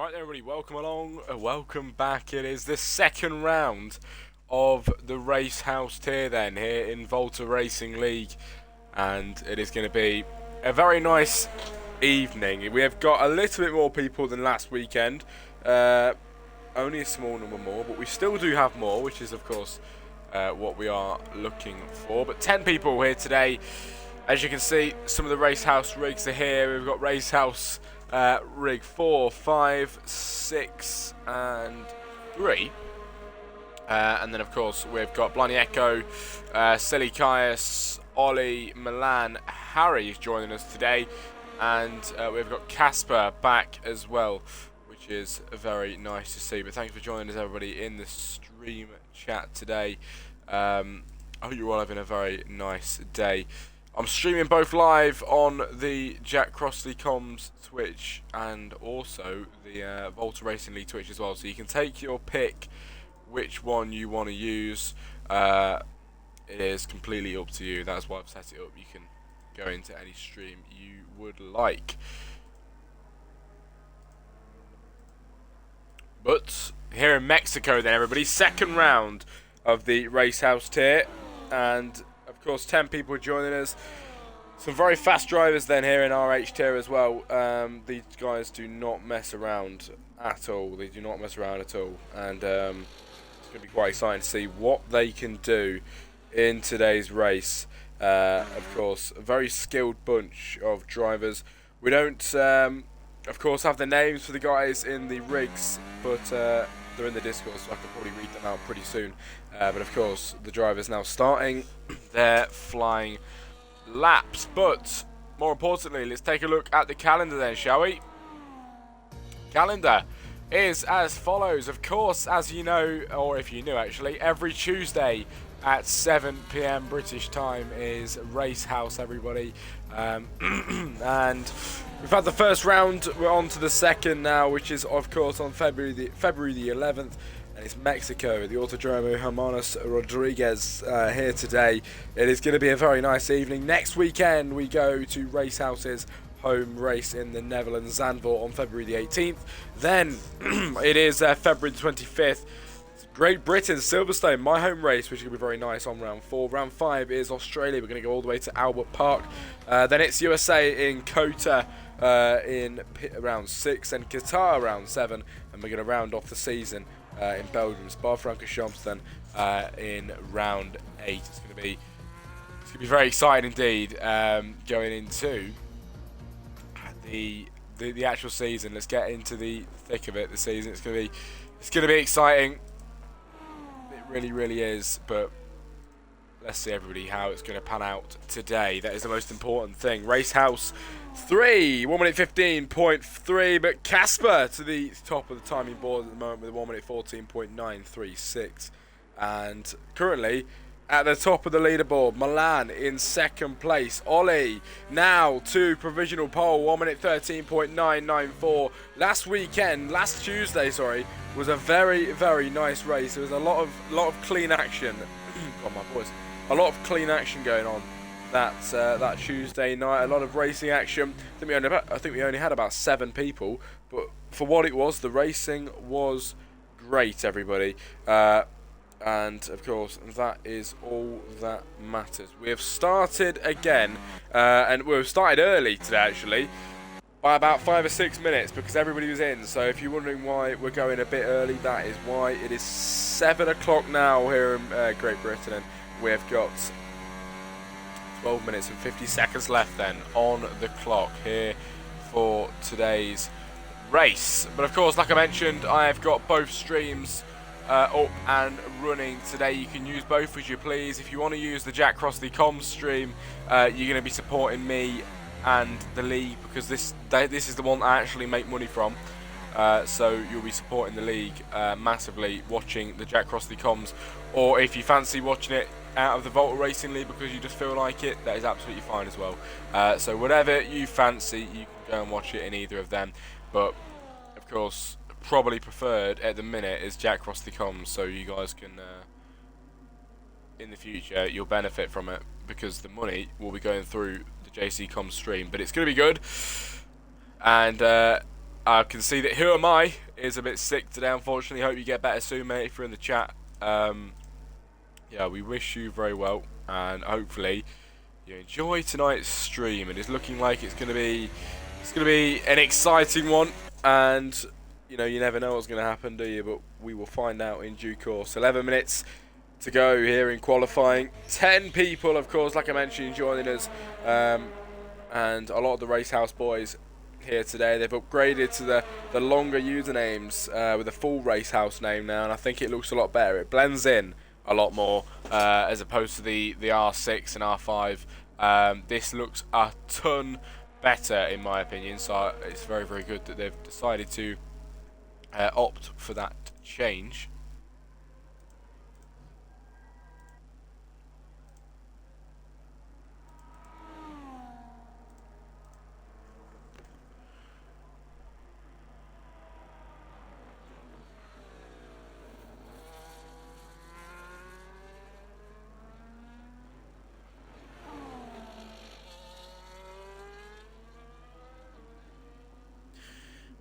Right there, everybody, welcome along, welcome back. It is the second round of the Race House tier then, here in Volta Racing League. And it is going to be a very nice evening. We have got a little bit more people than last weekend. Only a small number more, but we still do have more, which is, of course, what we are looking for. But 10 people here today. As you can see, some of the Race House rigs are here. We've got Race House rig 4, 5, 6 and 3. And then of course we've got Blindy Echo, Silly Caius, Ollie, Milan, Harry is joining us today. And we've got Casper back as well, which is very nice to see. But thanks for joining us, everybody, in the stream chat today. I hope you're all having a very nice day. I'm streaming both live on the Jack Crossley Comms Twitch and also the Volta Racing League Twitch as well. So you can take your pick which one you want to use. It is completely up to you. That's why I've set it up. You can go into any stream you would like. But here in Mexico then, everybody, second round of the Race House tier. And of course, 10 people joining us. Some very fast drivers then here in RH tier as well. These guys do not mess around at all. They do not mess around at all. And it's going to be quite exciting to see what they can do in today's race. Of course, a very skilled bunch of drivers. We don't, of course, have the names for the guys in the rigs, but they're in the Discord, so I can probably read them out pretty soon. But of course, the drivers now starting their flying laps. But more importantly, let's take a look at the calendar then, shall we? Calendar is as follows. Of course, as you know, or if you knew actually, every Tuesday at 7 PM British time is Race House, everybody. And we've had the first round. We're on to the second now, which is of course on February the 11th. And it's Mexico, the Autodromo Hermanos Rodriguez here today. It is going to be a very nice evening. Next weekend we go to Race House's home race in the Netherlands, Zandvoort, on February the 18th. Then it is February the 25th. Great Britain, Silverstone, my home race, which is going to be very nice on round 4. Round 5 is Australia. We're going to go all the way to Albert Park. Then it's USA in Kota in round 6 and Qatar round 7. And we're going to round off the season in Belgium, Spa-Francorchamps then in round 8. It's going to be very exciting indeed going into the actual season. Let's get into the thick of it. The season, it's going to be exciting. It really is, but let's see, everybody, how it's going to pan out today. That is the most important thing. Race House 3, 1 minute 15.3, but Casper to the top of the timing board at the moment with a 1 minute 14.936. And currently at the top of the leaderboard, Milan in second place. Ollie now to provisional pole, 1 minute 13.994. Last Tuesday, was a very nice race. There was a lot of clean action. Oh my voice. A lot of clean action going on that Tuesday night. A lot of racing action. I think we only had about 7 people, but for what it was, the racing was great, everybody. And of course, that is all that matters. We have started again, and we've started early today actually, by about 5 or 6 minutes because everybody was in. So if you're wondering why we're going a bit early, that is why. It is 7 o'clock now here in Great Britain, and we've got 12 minutes and 50 seconds left then on the clock here for today's race. But of course, like I mentioned, I have got both streams up and running today. You can use both as you please. If you want to use the Jack Crossley Comms stream, you're going to be supporting me and the league, because this is the one I actually make money from. So you'll be supporting the league massively, watching the Jack Crossley Comms. Or if you fancy watching it out of the Volta Racing League because you just feel like it, that is absolutely fine as well. So whatever you fancy, you can go and watch it in either of them. But of course, probably preferred at the minute is Jack Crossley Comms, so you guys can in the future you'll benefit from it, because the money will be going through the JC Comms stream. But it's going to be good, and I can see that Who Am I is a bit sick today, unfortunately. Hope you get better soon, mate, if you're in the chat. Yeah, we wish you very well, and hopefully you enjoy tonight's stream. It is looking like it's gonna be an exciting one, and you know, you never know what's gonna happen, do you? But we will find out in due course. 11 minutes to go here in qualifying. 10 people, of course, like I mentioned, joining us, and a lot of the Racehouse boys here today. They've upgraded to the longer usernames with a full Racehouse name now, and I think it looks a lot better. It blends in a lot more as opposed to the R6 and R5. This looks a ton better in my opinion, so it's very, very good that they've decided to opt for that change.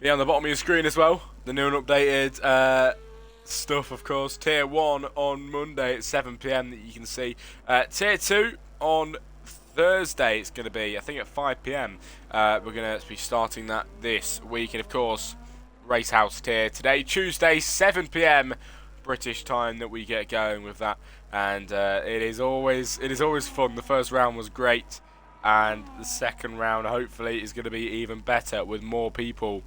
Yeah, on the bottom of your screen as well, the new and updated stuff, of course. Tier 1 on Monday at 7 PM that you can see. Tier 2 on Thursday, it's going to be, I think, at 5 PM. We're going to be starting that this week. And, of course, Racehouse tier today, Tuesday, 7 PM British time that we get going with that. And it is always fun. The first round was great. And the second round, hopefully, is going to be even better with more people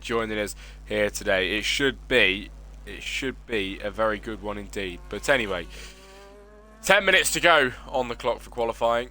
joining us here today. It should be a very good one indeed. But anyway, 10 minutes to go on the clock for qualifying.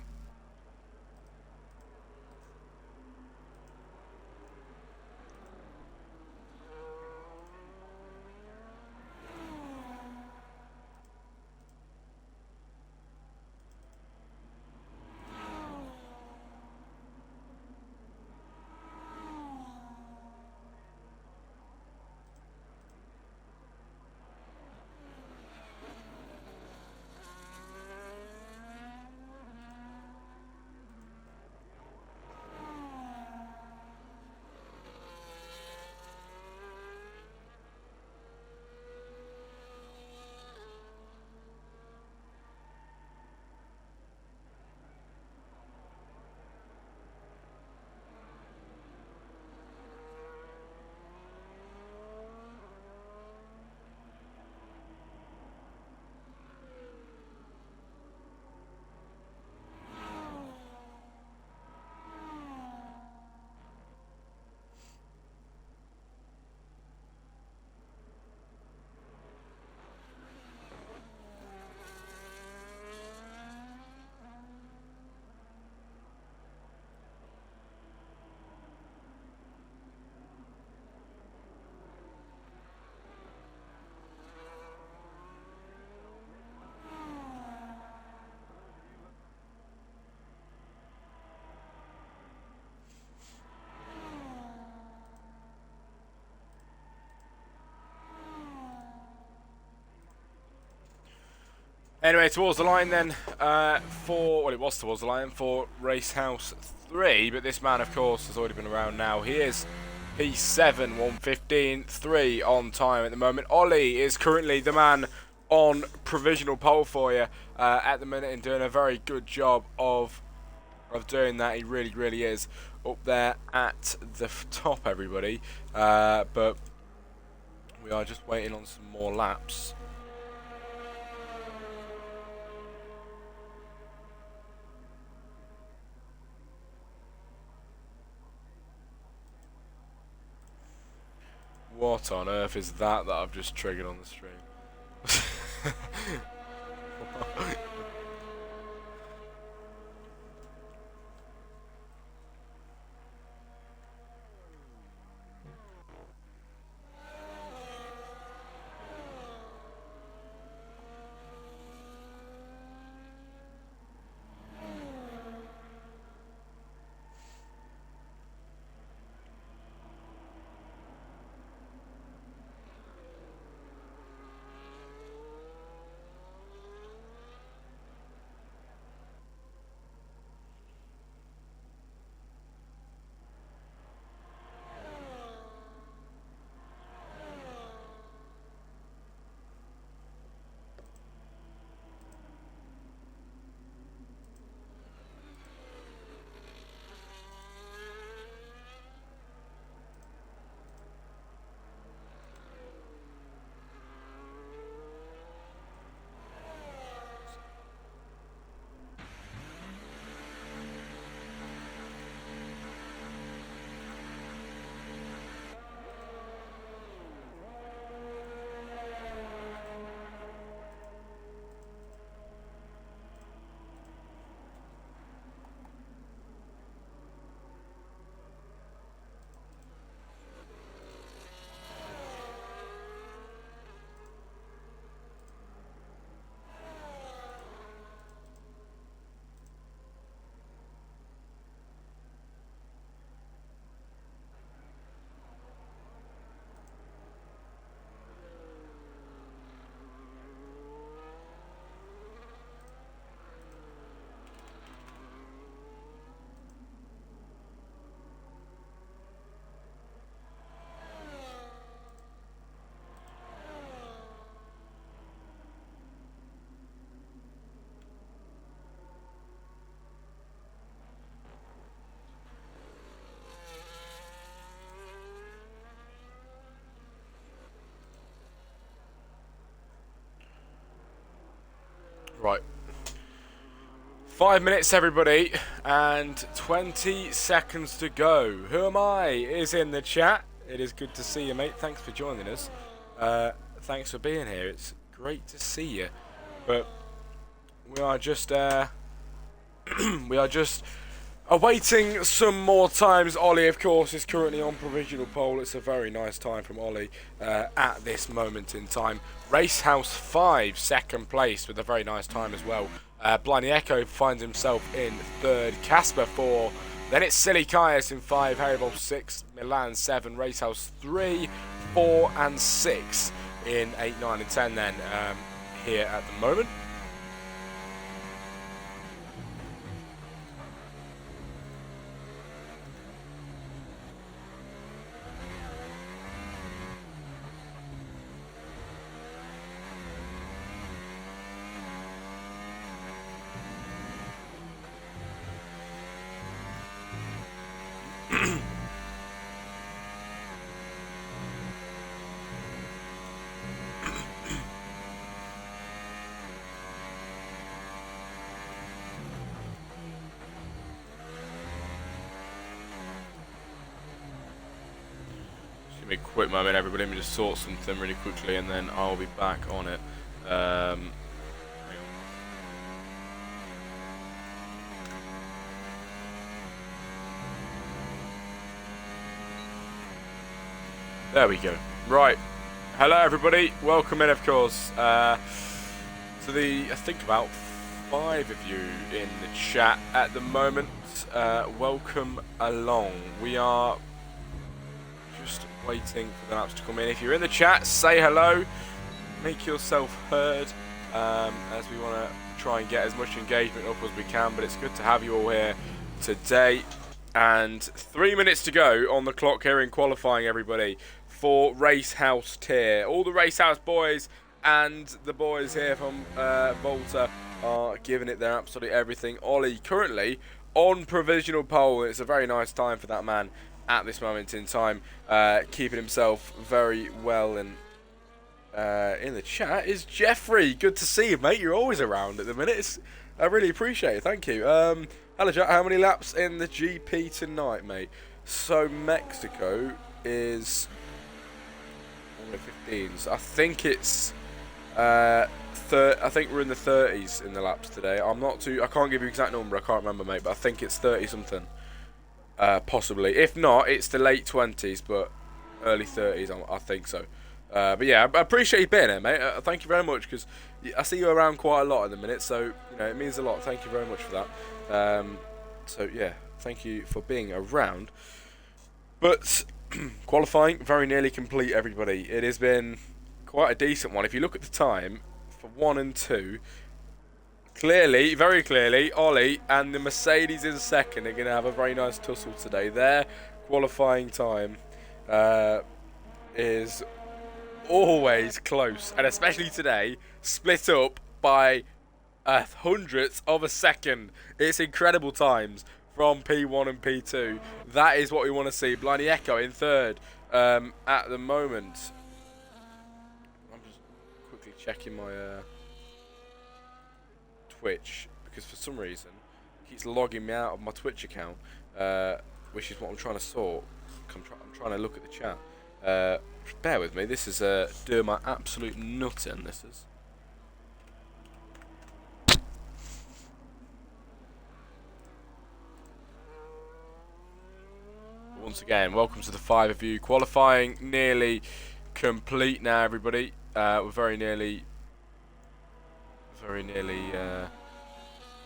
Anyway, towards the line then it was towards the line for Racehouse 3, but this man, of course, has already been around now. He is P7, 1:15.3 on time at the moment. Ollie is currently the man on provisional pole for you at the minute and doing a very good job of doing that. He really, really is up there at the top, everybody. But we are just waiting on some more laps. What on earth is that I've just triggered on the stream? Right. 5 minutes, everybody, and 20 seconds to go. Who am I? Is in the chat. It is good to see you, mate. Thanks for joining us. Thanks for being here. It's great to see you. But we are just awaiting some more times. Ollie, of course, is currently on provisional pole. It's a very nice time from Ollie at this moment in time. Racehouse 5, second place with a very nice time as well. Blindy Echo finds himself in third. Casper 4. Then it's Silly Caius in 5. Haribo 6. Milan 7. Racehouse 3, 4 and 6 in 8, 9 and 10 then here at the moment. Give me a quick moment, everybody. Let me just sort something really quickly, and then I'll be back on it. There we go. Right. Hello, everybody. Welcome in, of course, to the, I think, about 5 of you in the chat at the moment. Welcome along. We are just waiting for the laps to come in. If you're in the chat, say hello, make yourself heard, as we want to try and get as much engagement up as we can, but it's good to have you all here today. And 3 minutes to go on the clock here in qualifying, everybody, for Racehouse tier. All the Racehouse boys and the boys here from Volta are giving it their absolute everything. Ollie currently on provisional pole. It's a very nice time for that man at this moment in time, keeping himself very well. And in the chat is Jeffrey. Good to see you, mate. You're always around at the minute. I really appreciate it. Thank you. Hello, Jack. How many laps in the GP tonight, mate? So Mexico is 15s. I think it's I think we're in the 30s in the laps today. I can't give you an exact number. I can't remember, mate. But I think it's 30 something. Possibly. If not, it's the late 20s, but early 30s, I think so. But yeah, I appreciate you being here, mate. Thank you very much, because I see you around quite a lot in the minute, so you know it means a lot. Thank you very much for that. So yeah, thank you for being around. But qualifying very nearly complete, everybody. It has been quite a decent one. If you look at the time for 1 and 2. Clearly, very clearly, Ollie and the Mercedes in second are going to have a very nice tussle today. Their qualifying time is always close, and especially today, split up by hundredths of a second. It's incredible times from P1 and P2. That is what we want to see. Blindy Echo in third at the moment. I'm just quickly checking my Twitch, because for some reason it keeps logging me out of my Twitch account, which is what I'm trying to sort. I'm trying to look at the chat. Bear with me. This is doing my absolute nutting. This is. Once again, welcome to the 5 of you. Qualifying nearly complete now, everybody. We're very nearly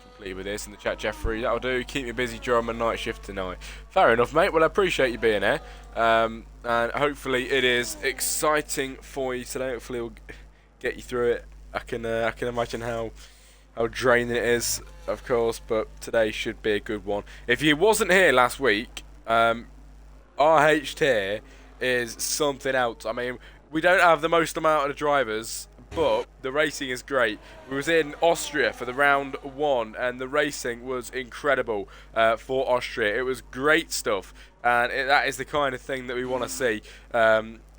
complete with this. In the chat, Jeffrey, that'll do. Keep me busy during my night shift tonight. Fair enough, mate. Well, I appreciate you being here, and hopefully it is exciting for you today. Hopefully we'll get you through it. I can imagine how draining it is, of course, but today should be a good one. If you wasn't here last week, RH tier is something else. I mean, we don't have the most amount of drivers, but the racing is great. We was in Austria for the round 1, and the racing was incredible for Austria. It was great stuff, and that is the kind of thing that we want to see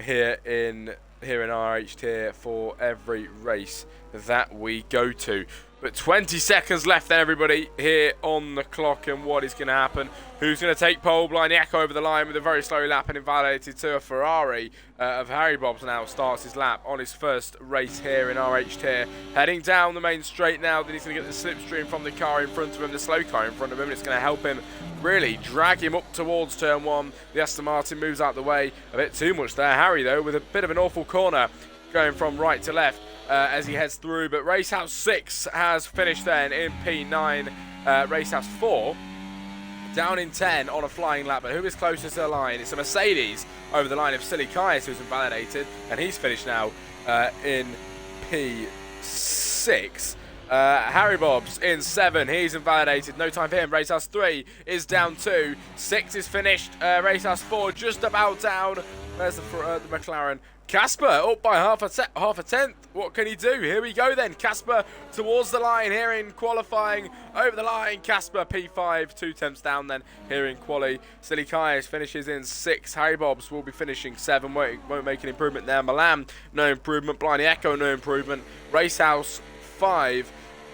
here in RH tier for every race that we go to. But 20 seconds left then, everybody, here on the clock. And what is going to happen? Who's going to take pole? Blind Echo over the line with a very slow lap and invalidated to a Ferrari of Harry Bobs now starts his lap on his first race here in RH Tier. Heading down the main straight now. Then he's going to get the slipstream from the car in front of him, the slow car in front of him. And it's going to help him really drag him up towards turn one. The Aston Martin moves out the way a bit too much there. Harry, though, with a bit of an awful corner going from right to left. As he heads through, but Racehouse 6 has finished then in P9. Racehouse 4 down in 10 on a flying lap, but who is closest to the line? It's a Mercedes over the line of Silly Kaius, who's invalidated, and he's finished now in P6. Harry Bobs in 7, he's invalidated, no time for him. Racehouse 3 is down 2, 6 is finished, Racehouse 4 just about down. There's the McLaren. Casper up by half a tenth. What can he do? Here we go then. Casper towards the line here in qualifying. Over the line. Casper P5, 2 tenths down then here in quali. Silly Kaius finishes in 6. Harry Bobs will be finishing 7. Won't make an improvement there. Milan, no improvement. Blindy Echo, no improvement. Racehouse 5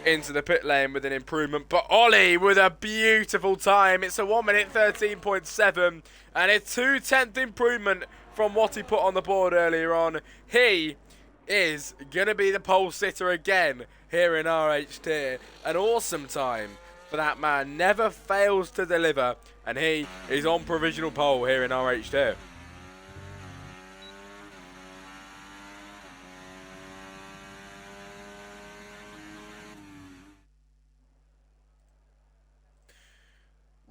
into the pit lane with an improvement. But Ollie with a beautiful time. It's a 1 minute 13.7 and a 2/10 improvement from what he put on the board earlier on. He is going to be the pole sitter again here in RH Tier. An awesome time for that man. Never fails to deliver. And he is on provisional pole here in RH Tier.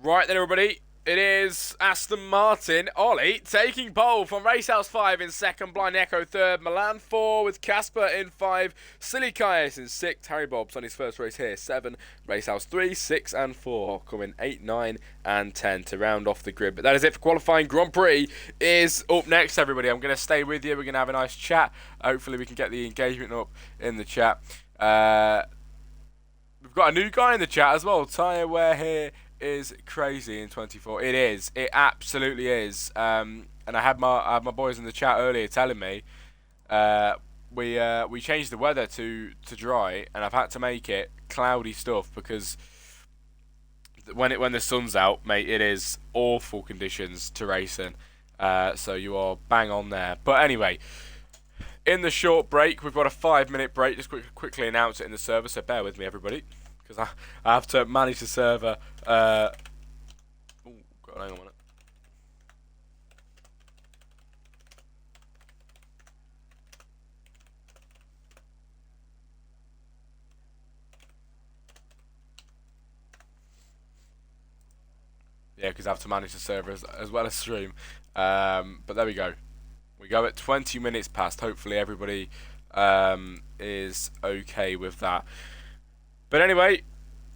Right then, everybody. It is Aston Martin, Ollie, taking pole from Racehouse 5 in 2nd, Blind Echo 3rd, Milan 4 with Casper in 5, Silly Kaius in 6th, Harry Bobs on his first race here, 7, Racehouse 3, 6 and 4, coming 8, 9 and 10 to round off the grid. But that is it for qualifying. Grand Prix is up next, everybody. I'm going to stay with you. We're going to have a nice chat. Hopefully we can get the engagement up in the chat. We've got a new guy in the chat as well. Tyre Wear here is crazy in 24. It is. It absolutely is. And I had my boys in the chat earlier telling me we changed the weather to dry, and I've had to make it cloudy stuff because when the sun's out, mate, it is awful conditions to race in. So you are bang on there. But anyway, in the short break, we've got a 5-minute break. Just quickly announce it in the server, so bear with me, everybody, because I have to manage the server. Oh, God, hang on a minute. Yeah, because I have to manage the server as well as stream. But there we go. We go at 20 minutes past. Hopefully everybody is okay with that. But anyway,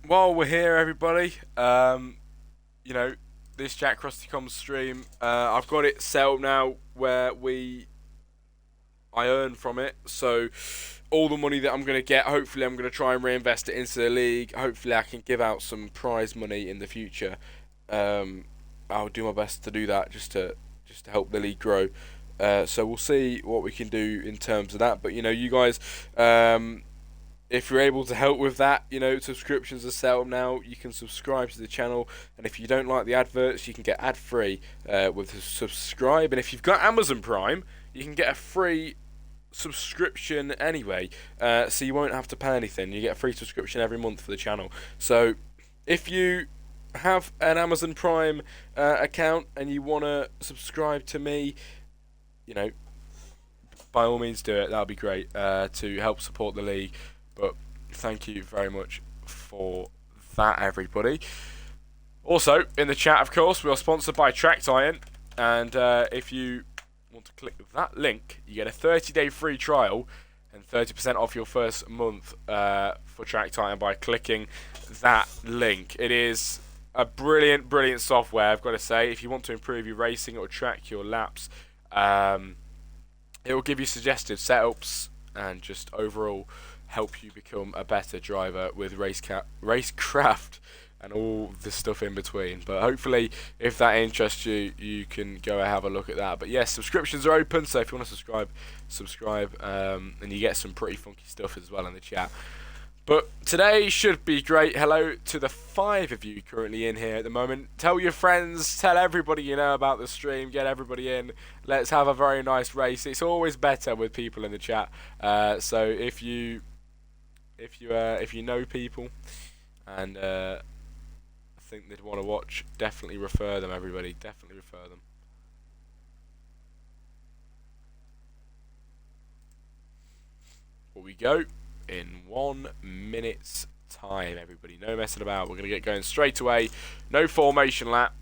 while we're here, everybody, you know, this Jack Krustycom stream, I've got it set up now where I earn from it. So all the money that I'm going to get, hopefully I'm going to try and reinvest it into the league. Hopefully I can give out some prize money in the future. I'll do my best to do that just to help the league grow. So we'll see what we can do in terms of that. But you know, you guys, if you're able to help with that, you know, subscriptions are set up now. You can subscribe to the channel, and if you don't like the adverts, you can get ad free with a subscribe. And if you've got Amazon Prime, you can get a free subscription anyway, so you won't have to pay anything. You get a free subscription every month for the channel. So if you have an Amazon Prime account and you want to subscribe to me, you know, by all means do it. That'll be great to help support the league. But thank you very much for that, everybody. Also, in the chat, of course, we are sponsored by Tracked Iron, and if you want to click that link, you get a 30-day free trial and 30% off your first month for Tracked Iron by clicking that link. It is a brilliant, brilliant software, I've got to say. If you want to improve your racing or track your laps, it will give you suggested setups and just overall help you become a better driver with racecraft and all the stuff in between. But hopefully, if that interests you, you can go and have a look at that. But yes, subscriptions are open, so if you want to subscribe, and you get some pretty funky stuff as well in the chat. But today should be great. Hello to the 5 of you currently in here at the moment. Tell your friends, tell everybody you know about the stream, get everybody in. Let's have a very nice race. It's always better with people in the chat. So if you know people and I think they'd want to watch, definitely refer them, everybody. Definitely refer them. Here we go. In 1 minute's time, everybody. No messing about. We're going to get going straight away. No formation lap.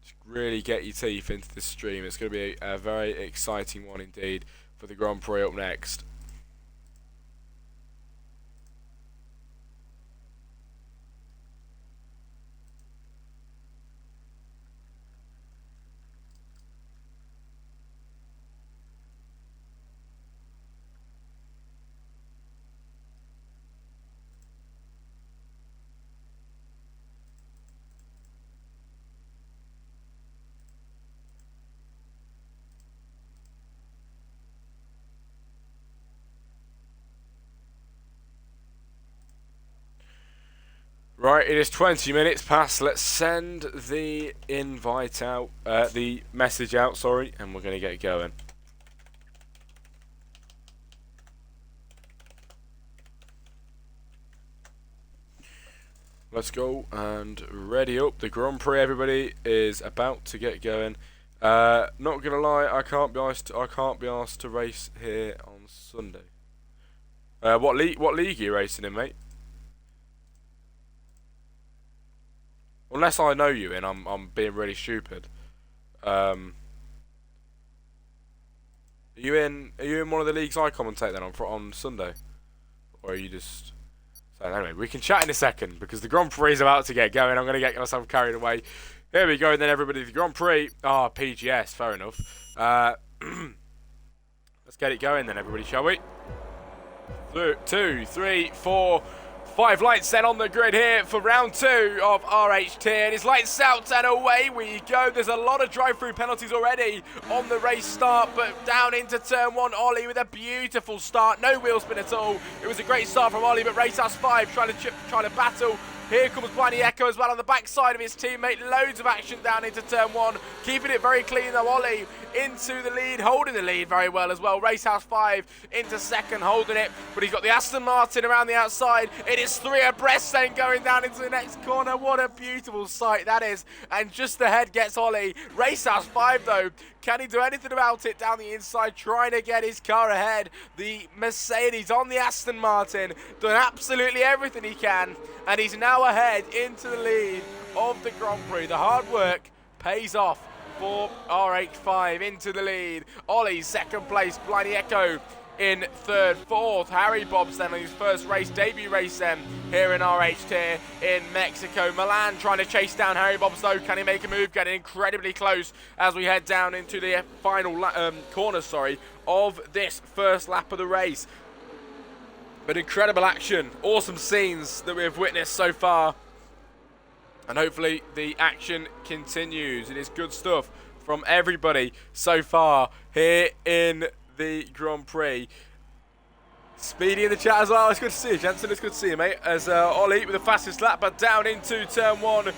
Just really get your teeth into this stream. It's going to be a very exciting one indeed for the Grand Prix up next. Right, it is 20 minutes past. Let's send the invite out, the message out, sorry, and we're going to get going. Let's go and ready up. The Grand Prix, everybody, is about to get going. Not gonna lie, I can't be asked to race here on Sunday. What league are you racing in, mate? Unless I know you and I'm being really stupid. Are you in one of the leagues I commentate then on Sunday? Or are you just... So anyway, we can chat in a second because the Grand Prix is about to get going. I'm going to get myself carried away. Here we go then, everybody. The Grand Prix. Ah, PGS, fair enough. Let's get it going then, everybody, shall we? 2, 3, 4, 5 lights then on the grid here for round 2 of RHT. And it's lights out and away we go. There's a lot of drive-through penalties already on the race start, but down into turn 1, Ollie with a beautiful start. No wheel spin at all. It was a great start from Ollie, but race house 5 trying to battle. Here comes Blind Echo as well on the backside of his teammate. Loads of action down into turn 1. Keeping it very clean though, Ollie into the lead, holding the lead very well as well. Racehouse 5 into second, holding it. But he's got the Aston Martin around the outside. It is 3 abreast then going down into the next corner. What a beautiful sight that is. And just ahead gets Ollie. Racehouse 5 though. Can he do anything about it down the inside, trying to get his car ahead? The Mercedes on the Aston Martin, done absolutely everything he can, and he's now ahead into the lead of the Grand Prix. The hard work pays off for RH5 into the lead. Ollie second place, Blindy Echo in third, fourth. Harry Bob's then on his first race, debut race then here in RHT in Mexico. Milan trying to chase down Harry Bob's though. Can he make a move? Getting incredibly close as we head down into the final corner, of this first lap of the race. But incredible action, awesome scenes that we have witnessed so far. And hopefully the action continues. It is good stuff from everybody so far here in the Grand Prix. Speedy in the chat as well. It's good to see you, Jensen. It's good to see you, mate. As Ollie with the fastest lap, but down into turn 1.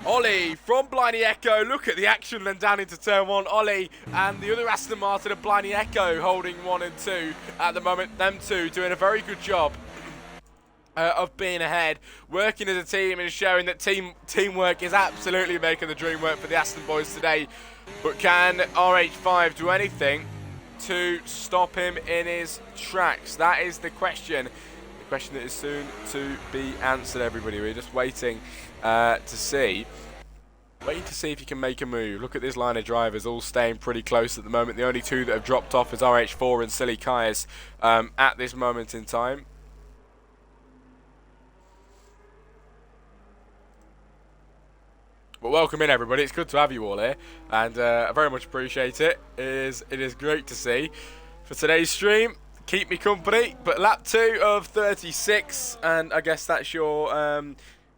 Ollie from Blindy Echo. Look at the action then down into turn 1. Ollie and the other Aston Martin of Blindy Echo holding 1 and 2 at the moment. Them two doing a very good job of being ahead, working as a team and showing that teamwork is absolutely making the dream work for the Aston boys today. But can RH5 do anything to stop him in his tracks? That is the question. The question that is soon to be answered, everybody. We're just waiting to see. Waiting to see if he can make a move. Look at this line of drivers all staying pretty close at the moment. The only two that have dropped off is RH4 and Silly Kaius at this moment in time. But welcome in, everybody. It's good to have you all here, and I very much appreciate it. It is great to see. For today's stream, keep me company. But lap 2 of 36, and I guess that's your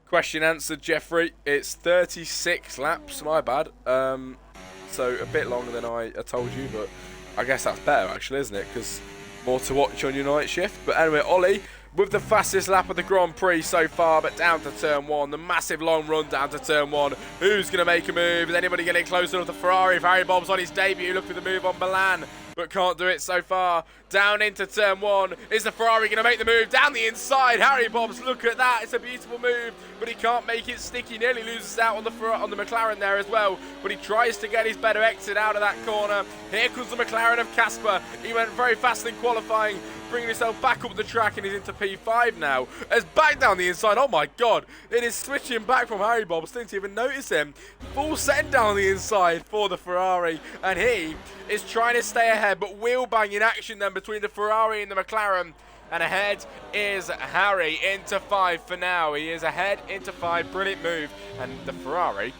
question answered, Jeffrey. It's 36 laps. My bad. So a bit longer than I told you, but I guess that's better actually, isn't it? Because more to watch on your night shift. But anyway, Ollie with the fastest lap of the Grand Prix so far, but down to turn 1. The massive long run down to turn 1. Who's going to make a move? Is anybody getting closer to the Ferrari? If Harry Bob's on his debut, look for the move on Milan, but can't do it so far. Down into turn 1. Is the Ferrari going to make the move? Down the inside. Harry Bob's, look at that. It's a beautiful move, but he can't make it stick. He nearly loses out on the McLaren there as well, but he tries to get his better exit out of that corner. Here comes the McLaren of Casper. He went very fast in qualifying, bringing himself back up the track, and he's into P5 now. As back down the inside, oh my god, it is switching back from Harry Bob's. Didn't even notice him. Full send down the inside for the Ferrari, and he is trying to stay ahead, but wheel bang in action then between the Ferrari and the McLaren. And ahead is Harry into 5 for now. He is ahead into 5. Brilliant move. And the Ferrari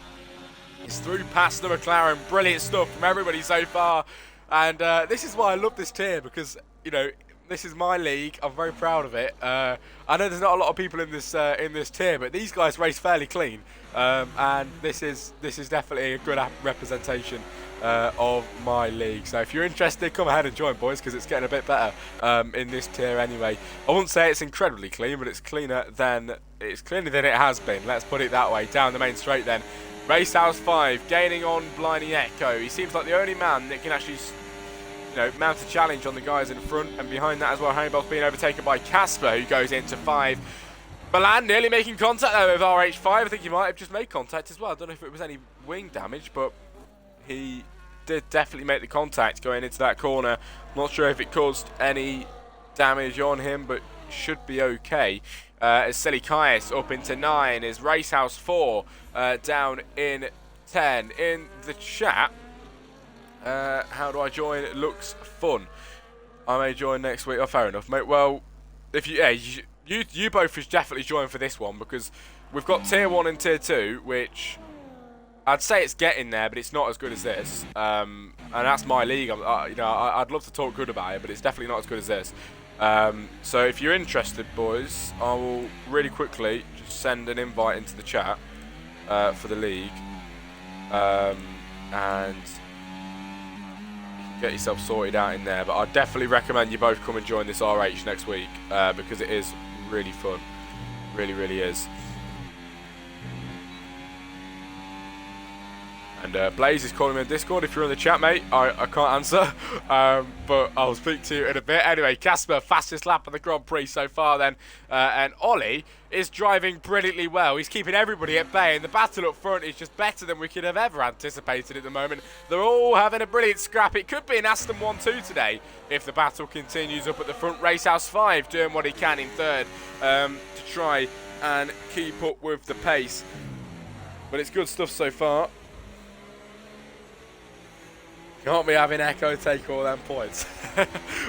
is through past the McLaren. Brilliant stuff from everybody so far. And this is why I love this tier, because, you know, this is my league. I'm very proud of it. I know there's not a lot of people in this tier, but these guys race fairly clean, and this is definitely a good representation of my league. So if you're interested, come ahead and join, boys, because it's getting a bit better in this tier anyway. I wouldn't say it's incredibly clean, but it's cleaner than it has been. Let's put it that way. Down the main straight then. Racehouse 5 gaining on Bliney Echo. He seems like the only man that can actually, you know, mount a challenge on the guys in front, and behind that as well, Hannibal's being overtaken by Casper, who goes into 5. Milan nearly making contact there with RH5. I think he might have just made contact as well. I don't know if it was any wing damage, but he did definitely make the contact going into that corner. Not sure if it caused any damage on him, but should be okay. As Silly Caius up into 9, is Racehouse 4 down in 10. In the chat, how do I join? It looks fun. I may join next week. Oh, fair enough, mate. Well, if you both should definitely join for this one, because we've got tier 1 and tier 2, which I'd say it's getting there, but it's not as good as this. And that's my league. I'd love to talk good about it, but it's definitely not as good as this. So if you're interested, boys, I will really quickly just send an invite into the chat for the league, and get yourself sorted out in there. But I definitely recommend you both come and join this RH next week, because it is really fun. Really, really is. And Blaze is calling me on Discord. If you're in the chat, mate, I can't answer, but I'll speak to you in a bit. Anyway, Casper, fastest lap of the Grand Prix so far then, and Ollie is driving brilliantly well. He's keeping everybody at bay, and the battle up front is just better than we could have ever anticipated at the moment. They're all having a brilliant scrap. It could be an Aston 1-2 today if the battle continues up at the front. Racehouse 5 doing what he can in third to try and keep up with the pace, but it's good stuff so far. Can't be having Echo take all them points.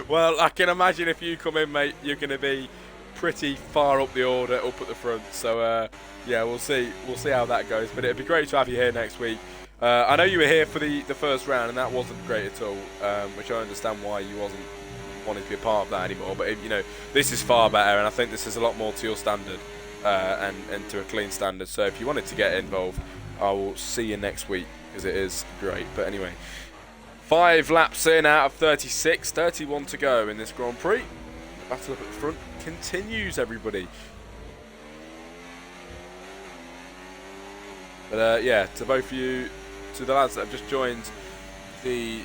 Well, I can imagine if you come in, mate, you're going to be pretty far up the order, up at the front. So, yeah, we'll see how that goes. But it'd be great to have you here next week. I know you were here for the first round, and that wasn't great at all, which I understand why you wasn't wanting to be a part of that anymore. But, you know, this is far better, and I think this is a lot more to your standard, and to a clean standard. So if you wanted to get involved, I will see you next week, because it is great. But anyway, 5 laps in out of 36, 31 to go in this Grand Prix. The battle up at the front continues, everybody. But yeah, to both of you, to the lads that have just joined the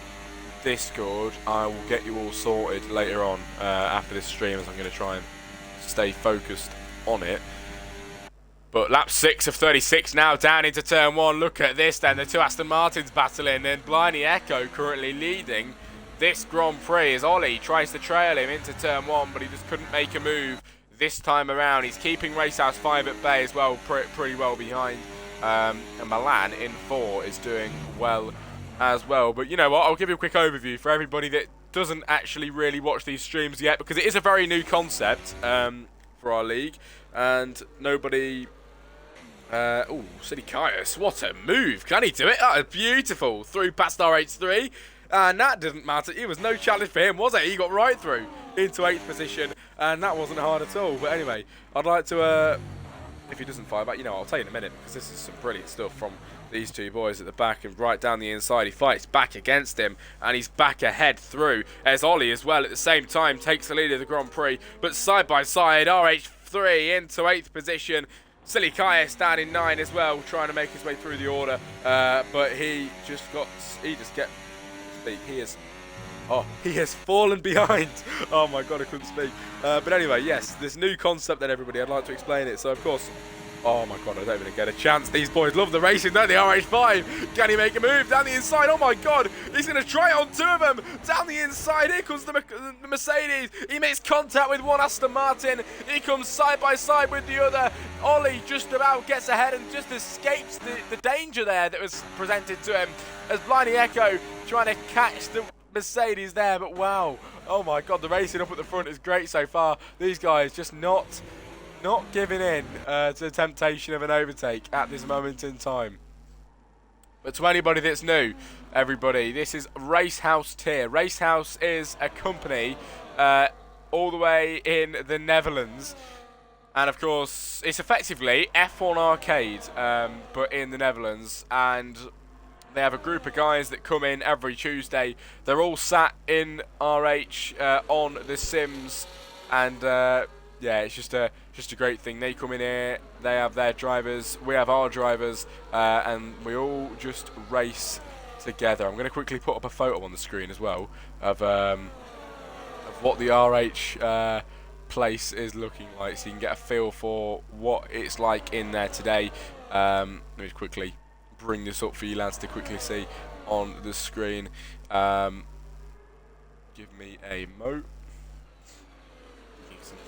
Discord, I will get you all sorted later on after this stream, as I'm going to try and stay focused on it. But lap 6 of 36 now, down into turn 1. Look at this then, the two Aston Martins battling, and Bliney Echo currently leading this Grand Prix as Ollie tries to trail him into turn 1, but he just couldn't make a move this time around. He's keeping Racehouse 5 at bay as well, pretty well behind. And Milan in 4 is doing well as well. But you know what, I'll give you a quick overview for everybody that doesn't actually really watch these streams yet, because it is a very new concept for our league, and nobody... oh, City Caius, what a move. Can he do it? That is beautiful. Through past RH3. And that didn't matter. It was no challenge for him, was it? He got right through into 8th position. And that wasn't hard at all. But anyway, I'd like to if he doesn't fire back, you know, I'll tell you in a minute, because this is some brilliant stuff from these two boys at the back and right down the inside. He fights back against him, and he's back ahead through, as Ollie as well at the same time takes the lead of the Grand Prix. But side by side, RH3 into 8th position. Silly Kaya down in 9 as well, trying to make his way through the order. But he just get speak. He has fallen behind. Oh my God, I couldn't speak. But anyway, yes, this new concept then, everybody, I'd like to explain it. So, of course, oh my God, I don't even get a chance. These boys love the racing, don't they? RH5, can he make a move down the inside? Oh my God, he's going to try it on 2 of them. Down the inside, here comes the Mercedes. He makes contact with one Aston Martin. He comes side by side with the other. Ollie just about gets ahead and just escapes the danger there that was presented to him as Blindy Echo trying to catch the Mercedes there. But wow, oh my God, the racing up at the front is great so far. These guys just not giving in to the temptation of an overtake at this moment in time. But to anybody that's new, everybody, this is Racehouse Tier. Racehouse is a company all the way in the Netherlands. And of course, it's effectively F1 Arcade, but in the Netherlands. And they have a group of guys that come in every Tuesday. They're all sat in RH on the Sims, and yeah, it's just a great thing. They come in here, they have their drivers, we have our drivers, and we all just race together. I'm going to quickly put up a photo on the screen as well of what the RH place is looking like, so you can get a feel for what it's like in there today. Let me just quickly bring this up for you lads to quickly see on the screen. Give me a mo.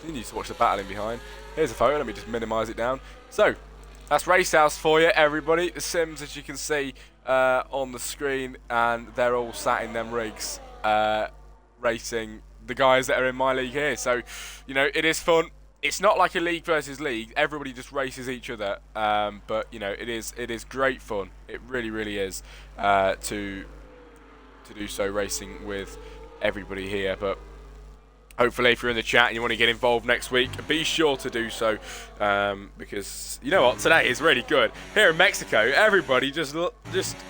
Continue to watch the battling behind. Here's a photo, let me just minimise it down. So, that's Racehouse for you, everybody. The Sims, as you can see on the screen, and they're all sat in them rigs, racing the guys that are in my league here. So, you know, it is fun. It's not like a league versus league. Everybody just races each other. But, you know, it is great fun. It really, really is to do so, racing with everybody here. But hopefully, if you're in the chat and you want to get involved next week, be sure to do so, because you know what, today is really good. Here in Mexico, everybody just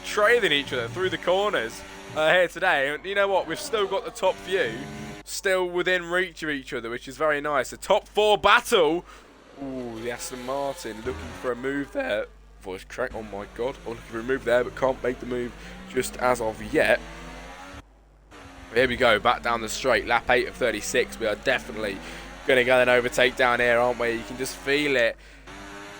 trading each other through the corners here today. And you know what, we've still got the top few still within reach of each other, which is very nice. The top 4 battle. Ooh, the Aston Martin looking for a move there. Voice crack, oh my God. Oh, looking for a move there, but can't make the move just as of yet. Here we go, back down the straight, lap 8 of 36. We are definitely going to get an overtake down here, aren't we? You can just feel it.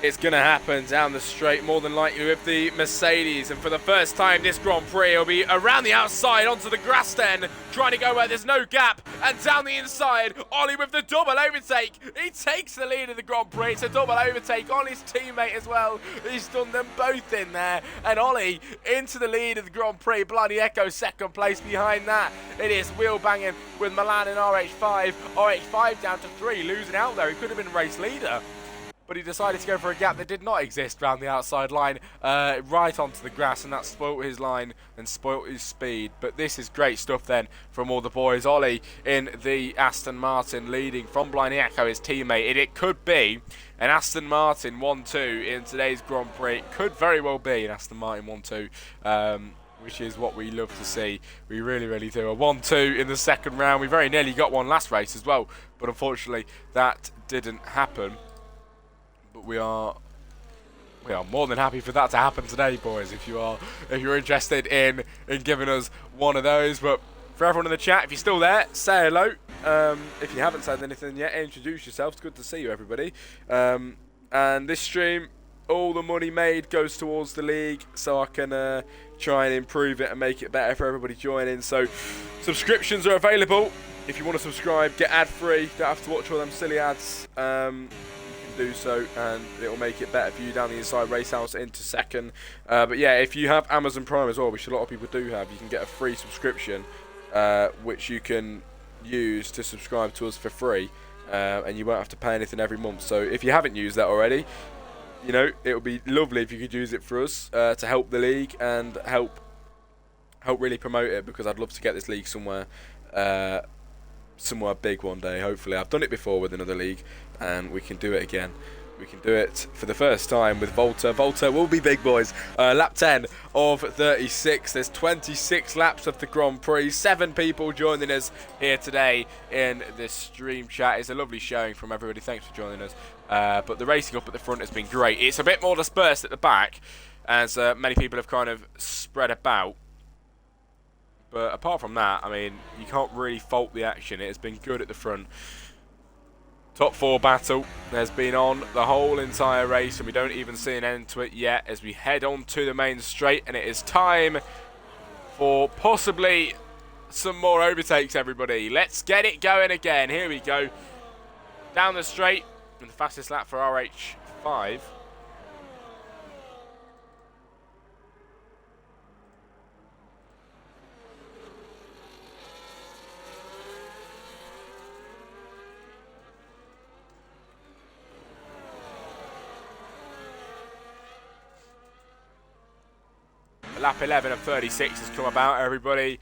It's going to happen down the straight, more than likely with the Mercedes. And for the first time this Grand Prix, it'll be around the outside onto the grass then, trying to go where there's no gap. And down the inside, Ollie with the double overtake. He takes the lead of the Grand Prix. It's a double overtake on his teammate as well. He's done them both in there. And Ollie into the lead of the Grand Prix. Blindy Echo second place behind that. It is wheel banging with Milan and RH5. RH5 down to 3, losing out there. He could have been race leader, but he decided to go for a gap that did not exist around the outside line, right onto the grass, and that spoilt his line and spoilt his speed. But this is great stuff then from all the boys. Ollie in the Aston Martin leading from Blindy Echo, his teammate. It could be an Aston Martin 1-2 in today's Grand Prix. It could very well be an Aston Martin 1-2. Which is what we love to see. We really, really do. A 1-2 in the second round. We very nearly got one last race as well, but unfortunately that didn't happen. But we are more than happy for that to happen today, boys. If you're interested in giving us one of those. But for everyone in the chat, if you're still there, say hello. If you haven't said anything yet, introduce yourself. It's good to see you, everybody. And this stream, all the money made goes towards the league, so I can try and improve it and make it better for everybody joining. So subscriptions are available. If you want to subscribe, get ad free. Don't have to watch all them silly ads. Do so, and it will make it better for you down the inside. Racehouse into second. But yeah, if you have Amazon Prime as well, which a lot of people do have, you can get a free subscription, which you can use to subscribe to us for free, and you won't have to pay anything every month. So if you haven't used that already, you know, it would be lovely if you could use it for us to help the league and help really promote it, because I'd love to get this league somewhere big one day. Hopefully, I've done it before with another league, and we can do it again. we can do it for the first time with Volta. Volta will be big, boys. Lap 10 of 36. There's 26 laps of the Grand Prix. 7 people joining us here today in this stream chat. It's a lovely showing from everybody. Thanks for joining us. But the racing up at the front has been great. It's a bit more dispersed at the back, as many people have kind of spread about. But apart from that, I mean, you can't really fault the action. It has been good at the front. Top 4 battle has been on the whole entire race, and we don't even see an end to it yet as we head on to the main straight, and it is time for possibly some more overtakes, everybody. Let's get it going again. Here we go. Down the straight, and the fastest lap for RH5. Lap 11 of 36 has come about, everybody.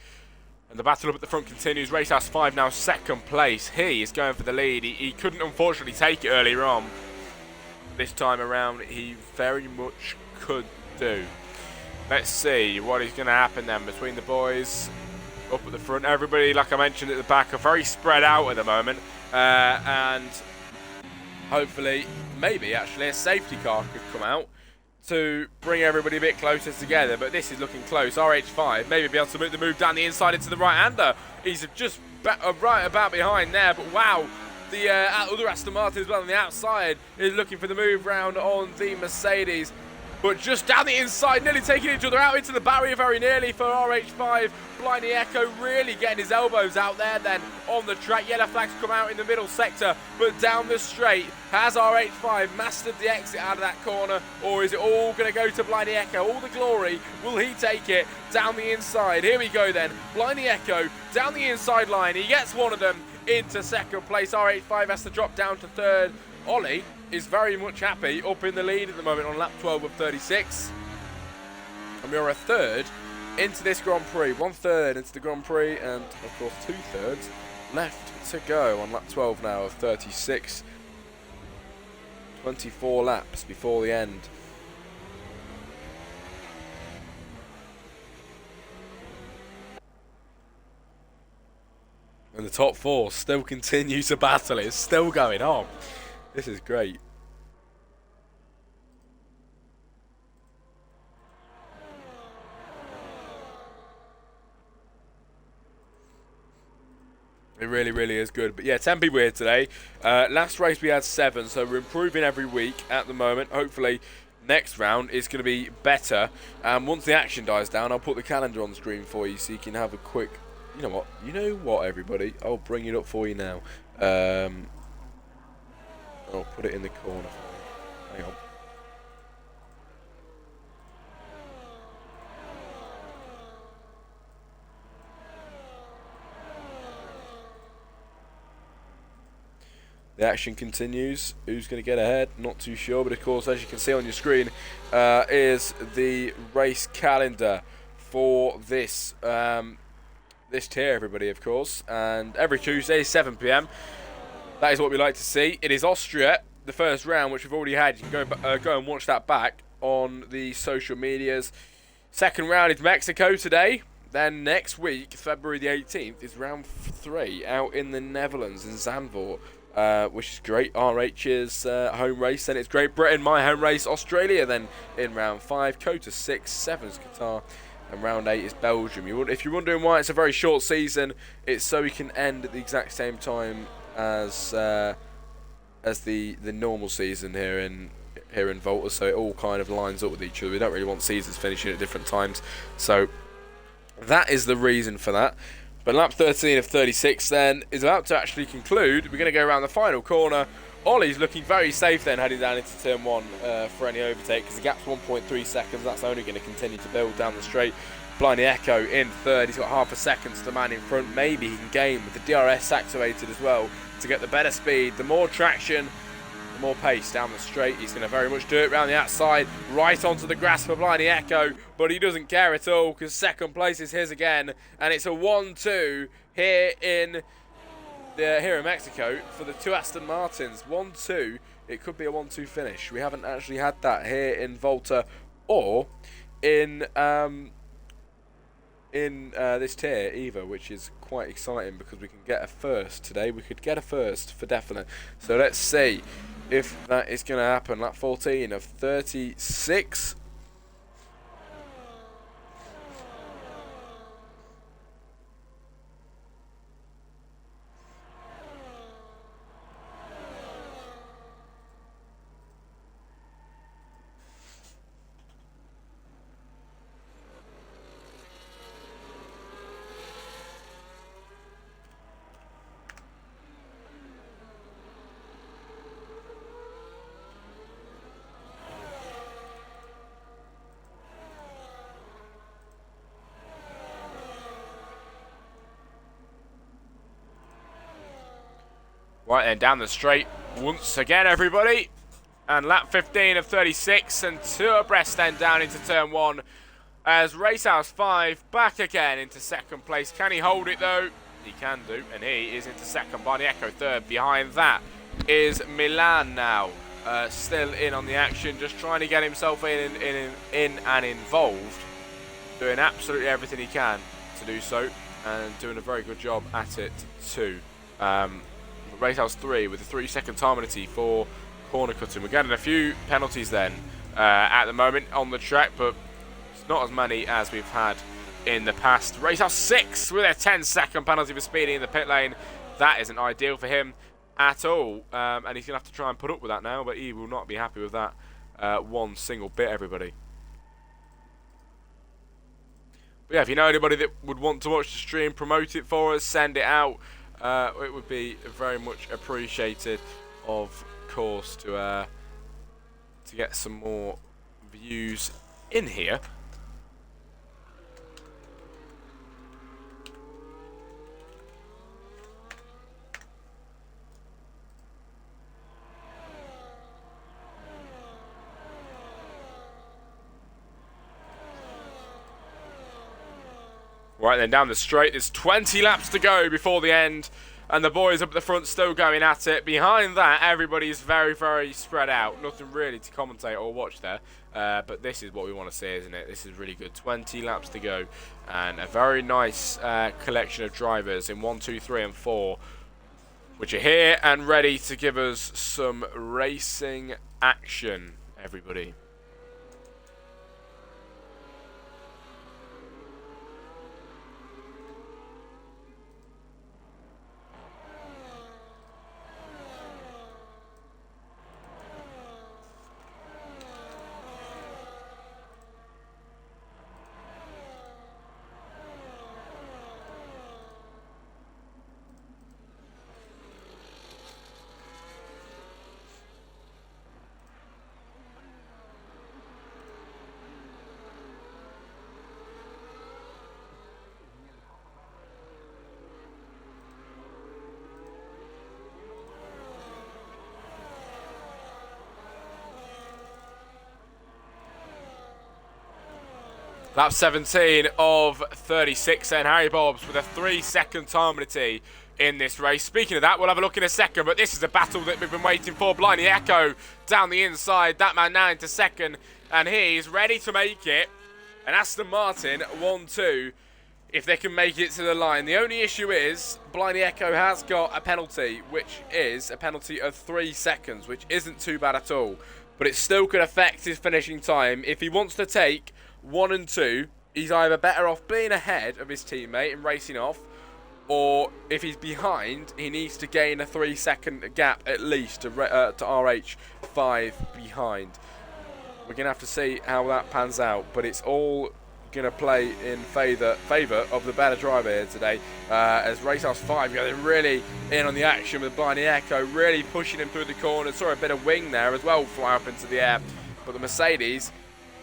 And the battle up at the front continues. Racehouse 5 now second place. He is going for the lead. He couldn't, unfortunately, take it earlier on. This time around, he very much could do. Let's see what is going to happen then between the boys up at the front. Everybody, like I mentioned at the back, are very spread out at the moment. And hopefully, maybe actually, a safety car could come out to bring everybody a bit closer together, but this is looking close. RH5 maybe be able to make the move down the inside into the right-hander. He's just right about behind there, but wow, the other Aston Martin as well on the outside is looking for the move round on the Mercedes. But just down the inside, nearly taking each other out into the barrier very nearly for RH5. Blindy Echo really getting his elbows out there then on the track. Yellow flags come out in the middle sector, but down the straight, has RH5 mastered the exit out of that corner, or is it all going to go to Blindy Echo? All the glory, will he take it down the inside? Here we go then, Blindy Echo down the inside line. He gets one of them into second place. RH5 has to drop down to third. Ollie is very much happy up in the lead at the moment on lap 12 of 36. And we are a third into this Grand Prix. 1/3 into the Grand Prix, and of course 2/3 left to go on lap 12 now of 36. 24 laps before the end. And the top 4 still continue to battle. It's still going on. This is great. It really, really is good. But yeah, 10 people here today. Last race we had 7, so we're improving every week at the moment. Hopefully next round is going to be better. And once the action dies down, I'll put the calendar on the screen for you so you can have a quick... You know what, everybody? I'll bring it up for you now. I'll put it in the corner for you. Hang on. The action continues. Who's going to get ahead? Not too sure, but of course, as you can see on your screen, is the race calendar for this this tier, everybody, of course. And every Tuesday, 7 PM. That is what we like to see. It is Austria, the first round, which we've already had. You can go and watch that back on the social medias. Second round is Mexico today. Then next week, February the 18th, is round 3 out in the Netherlands in Zandvoort, which is great. RH's home race. Then it's Great Britain, my home race. Australia then in round 5. Kota 6, 7 is Qatar. And round 8 is Belgium. If you're wondering why it's a very short season, it's so we can end at the exact same time as the normal season here in Volta, so it all kind of lines up with each other. We don't really want seasons finishing at different times, so that is the reason for that. But lap 13 of 36 then is about to actually conclude. We're going to go around the final corner. Ollie's looking very safe then heading down into turn 1 for any overtake, because the gap's 1.3 seconds. That's only going to continue to build down the straight. Blindy Echo in third. He's got half a second to the man in front. Maybe he can gain with the DRS activated as well to get the better speed. The more traction, the more pace down the straight. He's going to very much do it around the outside, right onto the grass for Blindy Echo, but he doesn't care at all because second place is his again, and it's a 1-2 here in Mexico for the 2 Aston Martins. 1-2 it could be a 1-2 finish. We haven't actually had that here in Volta or in this tier either, which is quite exciting because we can get a first today. We could get a first for definite. So let's see if that is going to happen. Lap 14 of 36. Right then, down the straight once again, everybody. And lap 15 of 36, and 2 abreast then down into turn 1. As Racehouse 5 back again into second place. Can he hold it though? He can do, and he is into second. Barney Echo third. Behind that is Milan now. Still in on the action, just trying to get himself in and involved. Doing absolutely everything he can to do so, and doing a very good job at it too. Racehouse 3 with a 3-second time penalty for corner cutting. We're getting a few penalties then at the moment on the track, but it's not as many as we've had in the past. Racehouse 6 with a 10-second penalty for speeding in the pit lane. That isn't ideal for him at all, and he's going to have to try and put up with that now, but he will not be happy with that one single bit, everybody. But yeah, if you know anybody that would want to watch the stream, promote it for us, send it out. It would be very much appreciated, of course, to get some more views in here. Right then, down the straight, there's 20 laps to go before the end, and the boys up at the front still going at it. Behind that, everybody's very, very spread out. Nothing really to commentate or watch there, but this is what we want to see, isn't it? This is really good. 20 laps to go, and a very nice collection of drivers in 1, 2, 3, and 4, which are here and ready to give us some racing action, everybody. Lap 17 of 36, and Harry Bobs with a 3-second time penalty in this race. Speaking of that, we'll have a look in a second, but this is a battle that we've been waiting for. Blindy Echo down the inside, that man now into second, and he's ready to make it. And Aston Martin 1-2 if they can make it to the line. The only issue is Blindy Echo has got a penalty, which is a penalty of 3 seconds, which isn't too bad at all, but it still could affect his finishing time. If he wants to take 1 and 2, he's either better off being ahead of his teammate and racing off, or if he's behind, he needs to gain a 3-second gap at least to RH5 behind. We're going to have to see how that pans out, but it's all going to play in favour of the better driver here today, as Racehouse 5 going really in on the action with Blindy Echo, really pushing him through the corner. Saw a bit of wing there as well fly up into the air, but the Mercedes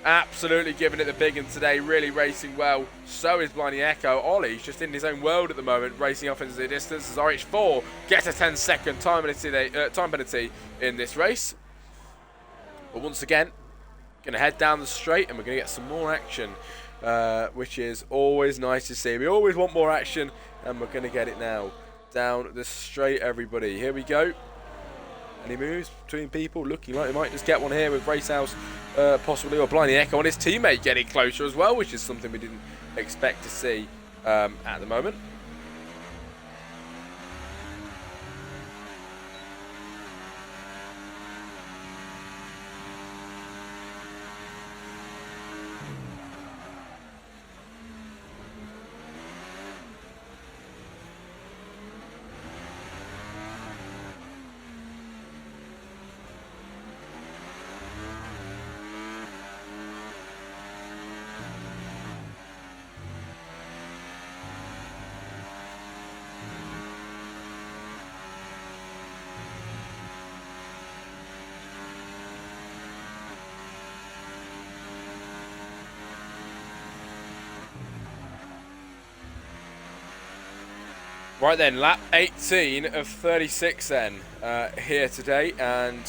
absolutely giving it the big one today, really racing well. So is Blindy Echo. Ollie's just in his own world at the moment, racing off into the distance as RH4 gets a 10-second time penalty in this race. But once again, going to head down the straight and we're going to get some more action, which is always nice to see. We always want more action, and we're going to get it now. Down the straight, everybody. Here we go. Any moves between people? Looking like they might just get one here with Racehouse possibly, or Blinding Echo and his teammate getting closer as well, which is something we didn't expect to see at the moment. Right then, lap 18 of 36 then, here today, and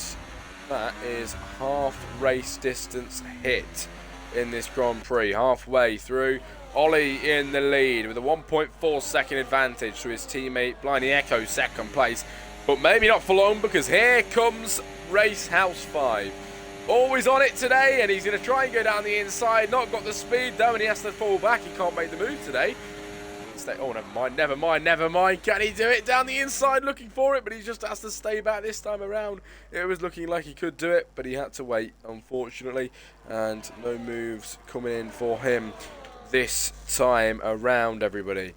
that is half race distance hit in this Grand Prix. Halfway through, Ollie in the lead with a 1.4 second advantage to his teammate Blinding Echo second place, but maybe not for long, because here comes Racehouse 5. Always on it today, and he's going to try and go down the inside. Not got the speed though, and he has to fall back. He can't make the move today. Oh, never mind. Can he do it down the inside? Looking for it, but he just has to stay back this time around. It was looking like he could do it, but he had to wait, unfortunately, and no moves coming in for him this time around, everybody.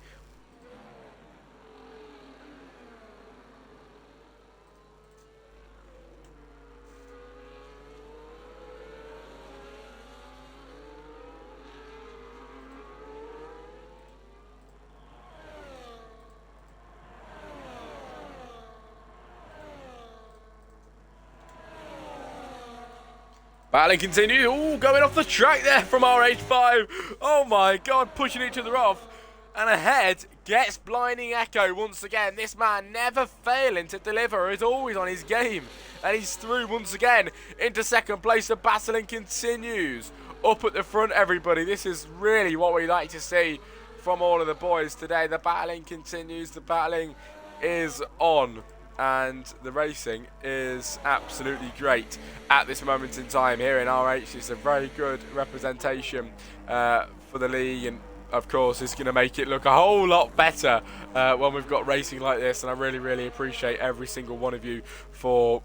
Battling continues. Ooh, going off the track there from RH5. Oh my god, pushing each other off. And ahead gets Blinding Echo once again. This man never failing to deliver. He's always on his game. And he's through once again into second place. The battling continues. Up at the front, everybody. This is really what we like to see from all of the boys today. The battling continues. The battling is on. And the racing is absolutely great at this moment in time here in RH. It's a very good representation for the league, and of course it's going to make it look a whole lot better when we've got racing like this. And I really appreciate every single one of you for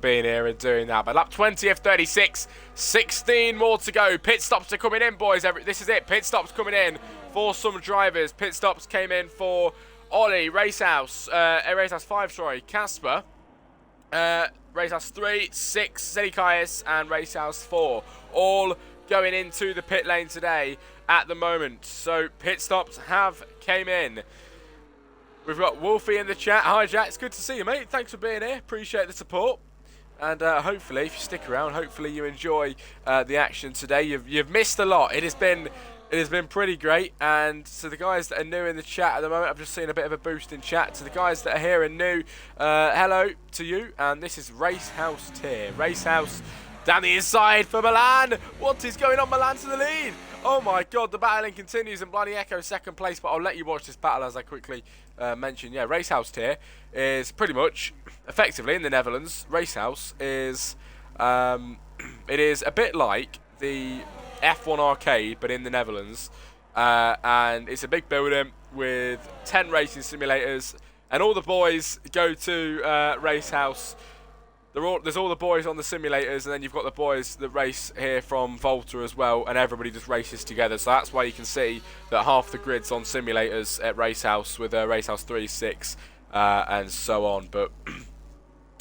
being here and doing that. But lap 20 of 36, 16 more to go. Pit stops are coming in, boys. This is it. Pit stops coming in for some drivers. Pit stops came in for Ollie, Racehouse 5, sorry, Casper, Racehouse 3, 6, Zelikaias, and Racehouse 4, all going into the pit lane today at the moment. So pit stops have came in. We've got Wolfie in the chat. Hi Jack, it's good to see you, mate. Thanks for being here. Appreciate the support. And hopefully, if you stick around, hopefully you enjoy the action today. You've missed a lot. It has been pretty great. And to the guys that are new in the chat at the moment, I've just seen a bit of a boost in chat. To the guys that are here and new, hello to you. And this is Racehouse tier. Racehouse down the inside for Milan. What is going on? Milan to the lead. Oh my god, the battling continues, and Blinding Echo second place. But I'll let you watch this battle as I quickly mention. Yeah, Racehouse tier is pretty much effectively in the Netherlands. Racehouse is it is a bit like the F1 arcade, but in the Netherlands, and it's a big building with 10 racing simulators, and all the boys go to Racehouse. There's all the boys on the simulators, and then you've got the boys that race here from Volta as well, and everybody just races together. So that's why you can see that half the grid's on simulators at Racehouse, with Racehouse 3, 6, and so on. But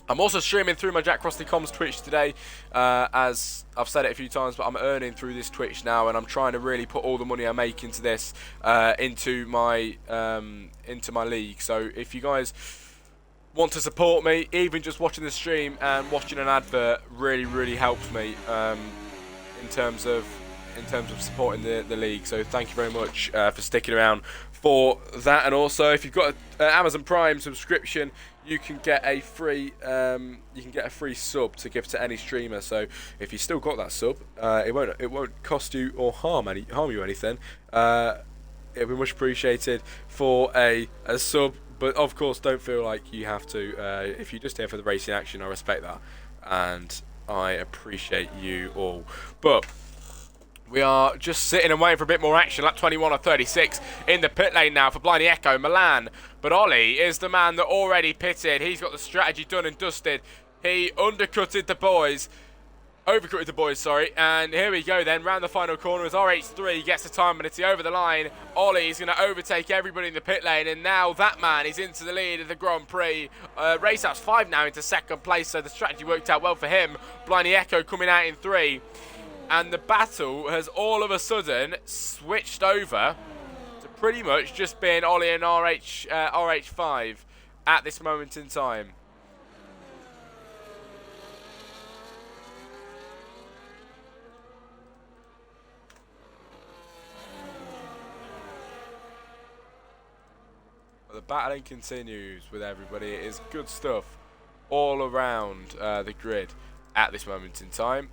I'm also streaming through my Jack Crossley Comms Twitch today, as I've said it a few times, but I'm earning through this Twitch now, and I'm trying to really put all the money I make into this, into my league. So if you guys want to support me, even just watching the stream and watching an advert really helps me in terms of supporting the league. So thank you very much for sticking around for that. And also, if you've got an Amazon Prime subscription, you can get a free sub to give to any streamer. So if you still got that sub, it won't cost you or harm you anything. It'll be much appreciated for a sub But of course, don't feel like you have to. If you're just here for the racing action, I respect that, and I appreciate you all. But we are just sitting and waiting for a bit more action. Lap 21 or 36 in the pit lane now for Blindy Echo, Milan. But Ollie is the man that already pitted. He's got the strategy done and dusted. He overcutted the boys, sorry. And here we go then, round the final corner as RH3 gets the time penalty over the line. Ollie is going to overtake everybody in the pit lane, and now that man is into the lead of the Grand Prix. Racehouse 5 now into second place, so the strategy worked out well for him. Blindy Echo coming out in 3. And the battle has all of a sudden switched over to pretty much just being Ollie and RH5 at this moment in time. But the battling continues with everybody. It is good stuff all around the grid at this moment in time.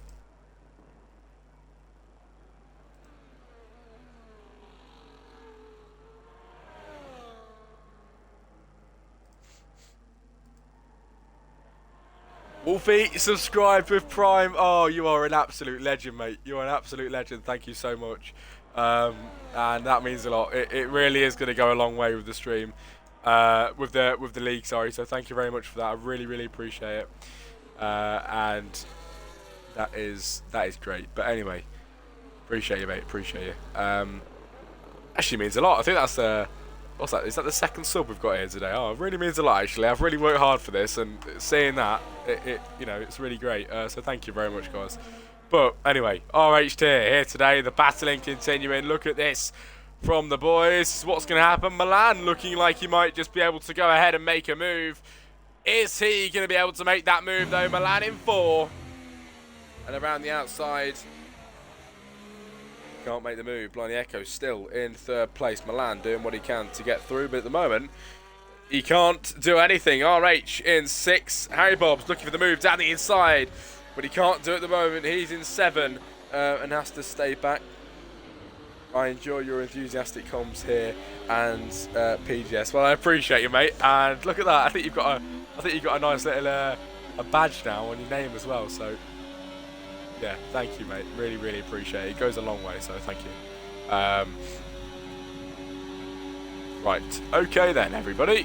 Wolfie, subscribed with Prime. Oh, you are an absolute legend, mate. You are an absolute legend. Thank you so much. And that means a lot. It really is going to go a long way with the stream, with the league. Sorry. So thank you very much for that. I really appreciate it. And that is great. But anyway, appreciate you, mate. Appreciate you. Actually means a lot. I think that's the. What's that? Is that the second sub we've got here today? Oh, it really means a lot, actually. I've really worked hard for this, and seeing that, it's really great. So thank you very much, guys. But anyway, RH here today. The battling continuing. Look at this from the boys. What's going to happen? Milan looking like he might just be able to go ahead and make a move. Is he going to be able to make that move, though? Milan in 4. And around the outside, can't make the move. Blindy Echo still in 3rd place. Milan doing what he can to get through, but at the moment he can't do anything. RH in 6. Harry Bob's looking for the move down the inside, but he can't do it at the moment. He's in 7 and has to stay back. I enjoy your enthusiastic comms here, and PGS. Well, I appreciate you, mate. And look at that. I think you've got a nice little a badge now on your name as well. So. Yeah, thank you, mate. Really appreciate it. It goes a long way, so thank you. Right, okay then, everybody.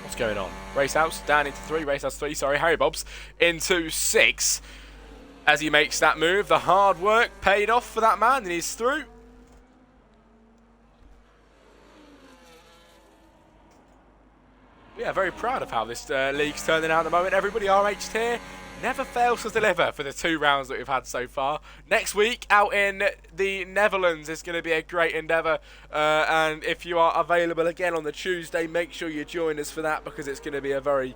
What's going on? Racehouse down into 3. Racehouse 3, sorry. Harry Bob's into 6 as he makes that move. The hard work paid off for that man, and he's through. Yeah, very proud of how this league's turning out at the moment. Everybody, RH here. Never fails to deliver for the 2 rounds that we've had so far. Next week out in the Netherlands is going to be a great endeavour. And if you are available again on the Tuesday, make sure you join us for that, because it's going to be a very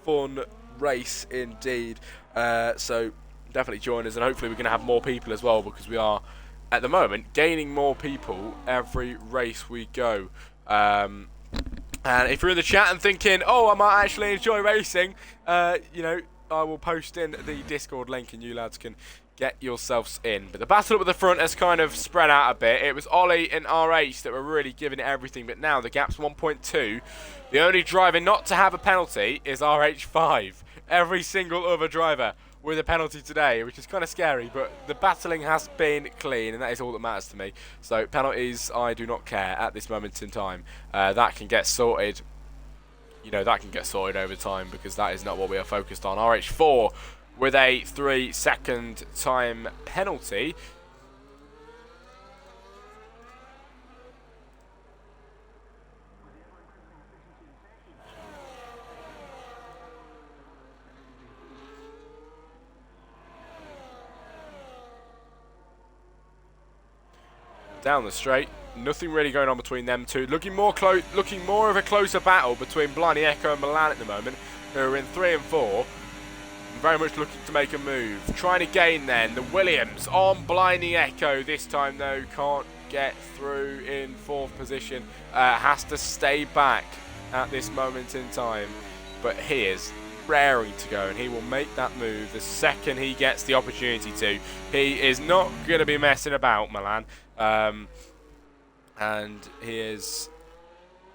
fun race indeed. So definitely join us, and hopefully we're going to have more people as well, because we are at the moment gaining more people every race we go. And if you're in the chat and thinking, oh, I might actually enjoy racing, you know, I will post in the Discord link and you lads can get yourselves in. But the battle up at the front has kind of spread out a bit. It was Ollie and RH that were really giving it everything, but now the gap's 1.2. The only driver not to have a penalty is RH5. Every single other driver with a penalty today, which is kind of scary, but the battling has been clean, and that is all that matters to me. So penalties, I do not care at this moment in time. That can get sorted. You know, that can get sorted over time, because that is not what we are focused on. RH4 with a 3-second time penalty. Down the straight. Nothing really going on between them two. Looking more of a closer battle between Blindy Echo and Milan at the moment, who are in 3 and 4. Very much looking to make a move. Trying to gain then. The Williams on Blindy Echo. This time though, can't get through in 4th position. Has to stay back at this moment in time. But he is raring to go, and he will make that move the second he gets the opportunity to. He is not going to be messing about, Milan. And he is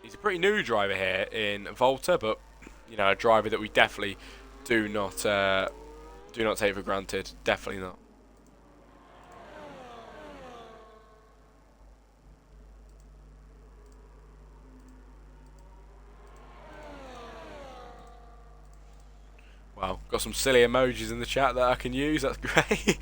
he's a pretty new driver here in Volta, but you know, a driver that we definitely do not take for granted. Definitely not. Wow, got some silly emojis in the chat that I can use. That's great.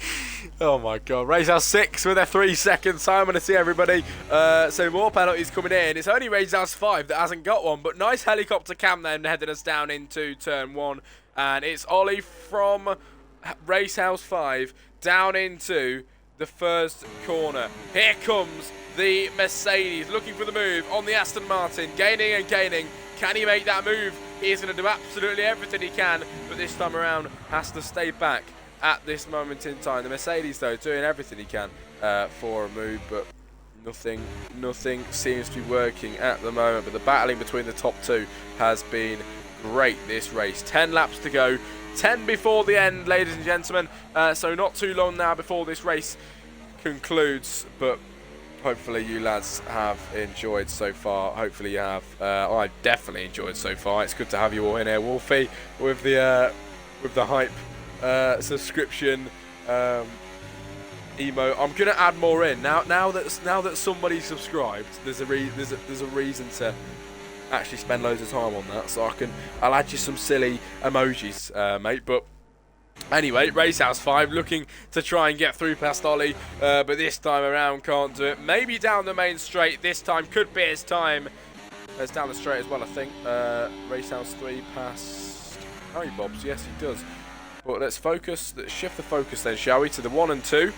Oh my god. Race House 6 with a 3 second time. I'm going to see everybody. So more penalties coming in. It's only Race House 5 that hasn't got one. But nice helicopter cam then heading us down into turn 1. And it's Ollie from Race House 5 down into the first corner. Here comes the Mercedes looking for the move on the Aston Martin. Gaining and gaining. Can he make that move? He is going to do absolutely everything he can, but this time around has to stay back at this moment in time. The Mercedes, though, doing everything he can for a move, but nothing seems to be working at the moment. But the battling between the top two has been great this race. 10 laps to go, 10 before the end, ladies and gentlemen. So not too long now before this race concludes, but hopefully you lads have enjoyed so far. Hopefully you have. I've definitely enjoyed so far. It's good to have you all in here, Wolfie, with the hype subscription emo. I'm gonna add more in now that somebody subscribed. There's a reason to actually spend loads of time on that. So I'll add you some silly emojis, mate. But anyway, Race House 5 looking to try and get through past Ollie, but this time around can't do it. Maybe down the main straight this time could be his time. It's down the straight as well, I think. Race House 3 past Harry Bobs. Yes, he does. But let's focus. Let's shift the focus then, shall we, to the 1 and 2.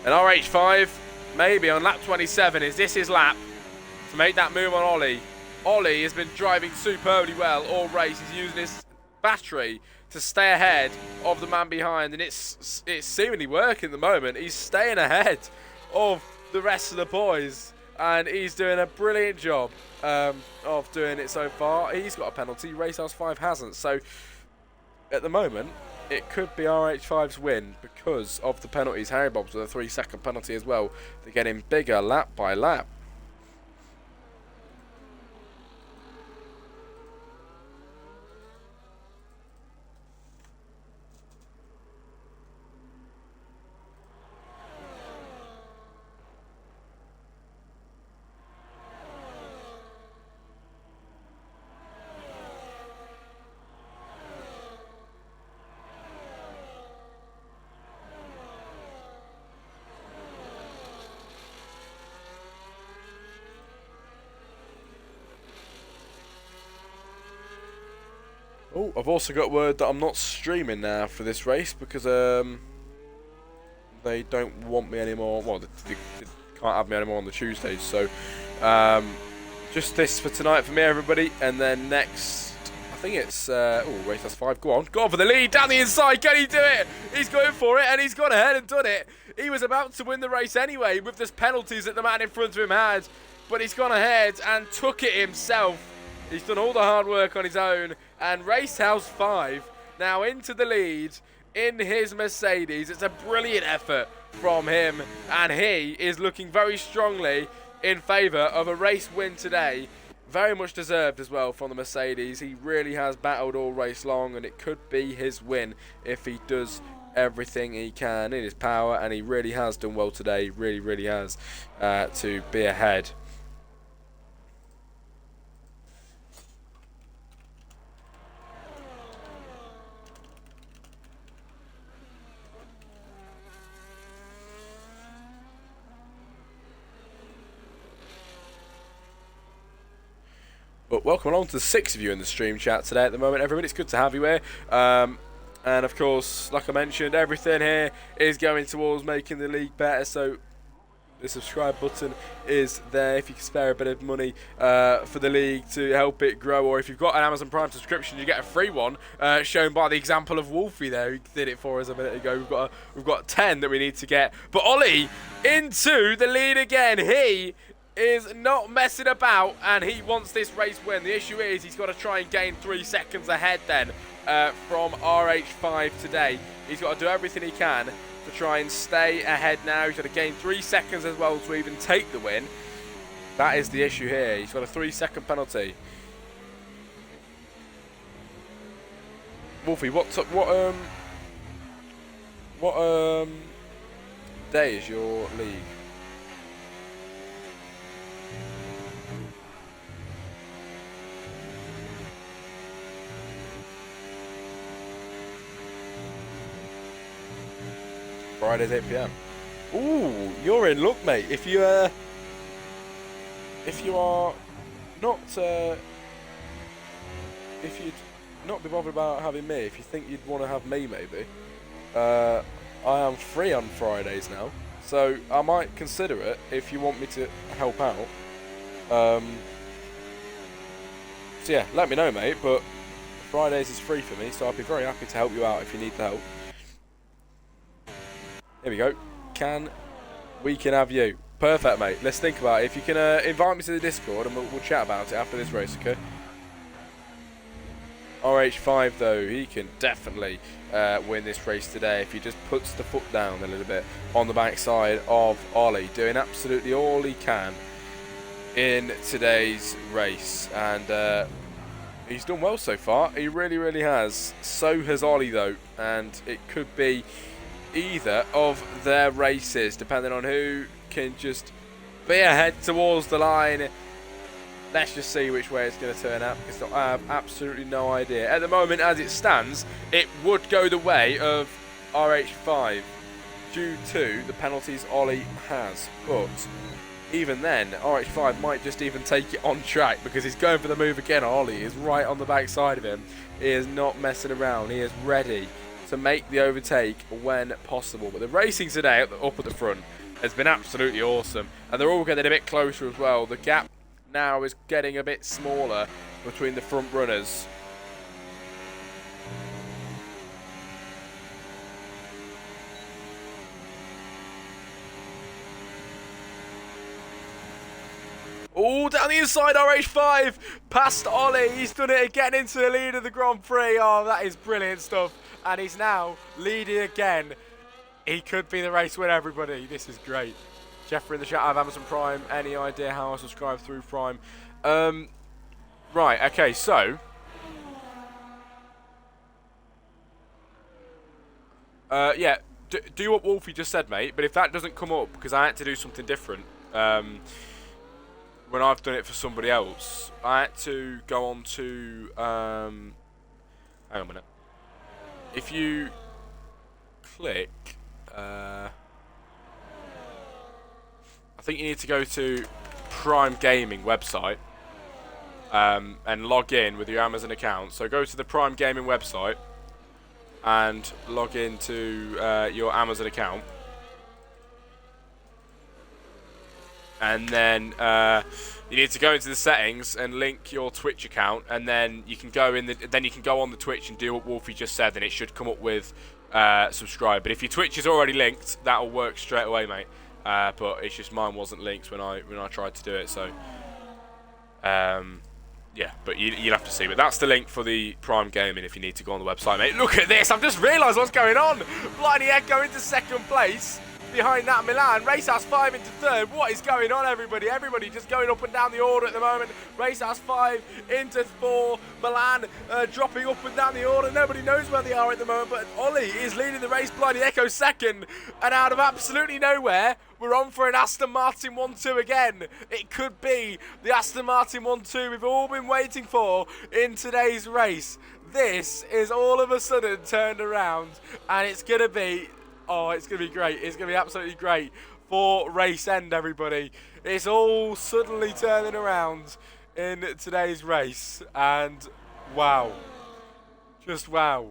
And RH5, maybe on lap 27. Is this his lap to make that move on Ollie? Ollie has been driving superbly well all race. He's using his battery to stay ahead of the man behind, and it's seemingly working at the moment. He's staying ahead of the rest of the boys, and he's doing a brilliant job of doing it so far. He's got a penalty, Race House 5 hasn't, so at the moment it could be RH5's win because of the penalties. Harry Bob's with a 3 second penalty as well. They're getting bigger lap by lap. Oh, I've also got word that I'm not streaming now for this race because they don't want me anymore. Well, they can't have me anymore on the Tuesdays. So just this for tonight for me, everybody. And then next, I think it's Race House 5. Go on for the lead down the inside. Can he do it? He's going for it, and he's gone ahead and done it. He was about to win the race anyway with the penalties that the man in front of him had, but he's gone ahead and took it himself. He's done all the hard work on his own, and Race House 5 now into the lead in his Mercedes. It's a brilliant effort from him, and he is looking very strongly in favour of a race win today. Very much deserved as well from the Mercedes. He really has battled all race long, and it could be his win if he does everything he can in his power, and he really has done well today. Really has to be ahead. But welcome along to the 6 of you in the stream chat today at the moment, everybody. It's good to have you here. And of course, like I mentioned, everything here is going towards making the league better. So the subscribe button is there if you can spare a bit of money for the league to help it grow. Or if you've got an Amazon Prime subscription, you get a free one, shown by the example of Wolfie there, who did it for us a minute ago. We've got 10 that we need to get. But Ollie into the lead again. He is not messing about, and he wants this race win. The issue is he's got to try and gain 3 seconds ahead then from RH5 today. He's got to do everything he can to try and stay ahead now. He's got to gain 3 seconds as well to even take the win. That is the issue here. He's got a 3-second penalty. Wolfie, what day is your league? Fridays 8 PM. Ooh, you're in luck, mate. If you are not if you'd not be bothered about having me, if you think you'd want to have me, maybe. I am free on Fridays now, so I might consider it if you want me to help out. So yeah, let me know, mate. But Fridays is free for me, so I'd be very happy to help you out if you need the help. Here we go. We can have you. Perfect, mate. Let's think about it. If you can invite me to the Discord and we'll chat about it after this race, okay? RH5, though, he can definitely win this race today if he just puts the foot down a little bit on the backside of Ollie, doing absolutely all he can in today's race. And he's done well so far. He really, really has. So has Ollie, though. And it could be either of their races, depending on who can just be ahead towards the line. Let's just see which way it's going to turn out, because I have absolutely no idea. At the moment, as it stands, it would go the way of RH5 due to the penalties Ollie has. But even then, RH5 might just even take it on track, because he's going for the move again. Ollie is right on the backside of him. He is not messing around. He is ready to make the overtake when possible. But the racing today up at the front has been absolutely awesome, and they're all getting a bit closer as well. The gap now is getting a bit smaller between the front runners. Oh, down the inside, RH5 past Ollie. He's done it again into the lead of the Grand Prix. Oh, that is brilliant stuff. And he's now leading again. He could be the race winner, everybody. This is great. Jeffrey in the chat, I have Amazon Prime. Any idea how I subscribe through Prime? Right, okay, so yeah, do what Wolfie just said, mate. But if that doesn't come up, because I had to do something different when I've done it for somebody else, I had to go on to hang on a minute. If you click, I think you need to go to Prime Gaming website and log in with your Amazon account. So go to the Prime Gaming website and log into your Amazon account, and then you need to go into the settings and link your Twitch account, and then you can go in. Then you can go on the Twitch and do what Wolfie just said, and it should come up with subscribe. But if your Twitch is already linked, that'll work straight away, mate. But it's just mine wasn't linked when I tried to do it, so yeah. But you'll have to see. But that's the link for the Prime Gaming if you need to go on the website, mate. Look at this! I've just realised what's going on. Blindy Echo into second place. Behind that, Milan. Racehouse 5 into third. What is going on, everybody? Everybody just going up and down the order at the moment. Racehouse 5 into 4. Milan dropping up and down the order. Nobody knows where they are at the moment, but Ollie is leading the race. Blindy Echo second. And out of absolutely nowhere, we're on for an Aston Martin 1-2 again. It could be the Aston Martin 1-2 we've all been waiting for in today's race. This is all of a sudden turned around, and it's going to be... oh, it's going to be great. It's going to be absolutely great for race end, everybody. It's all suddenly turning around in today's race. And wow. Just wow.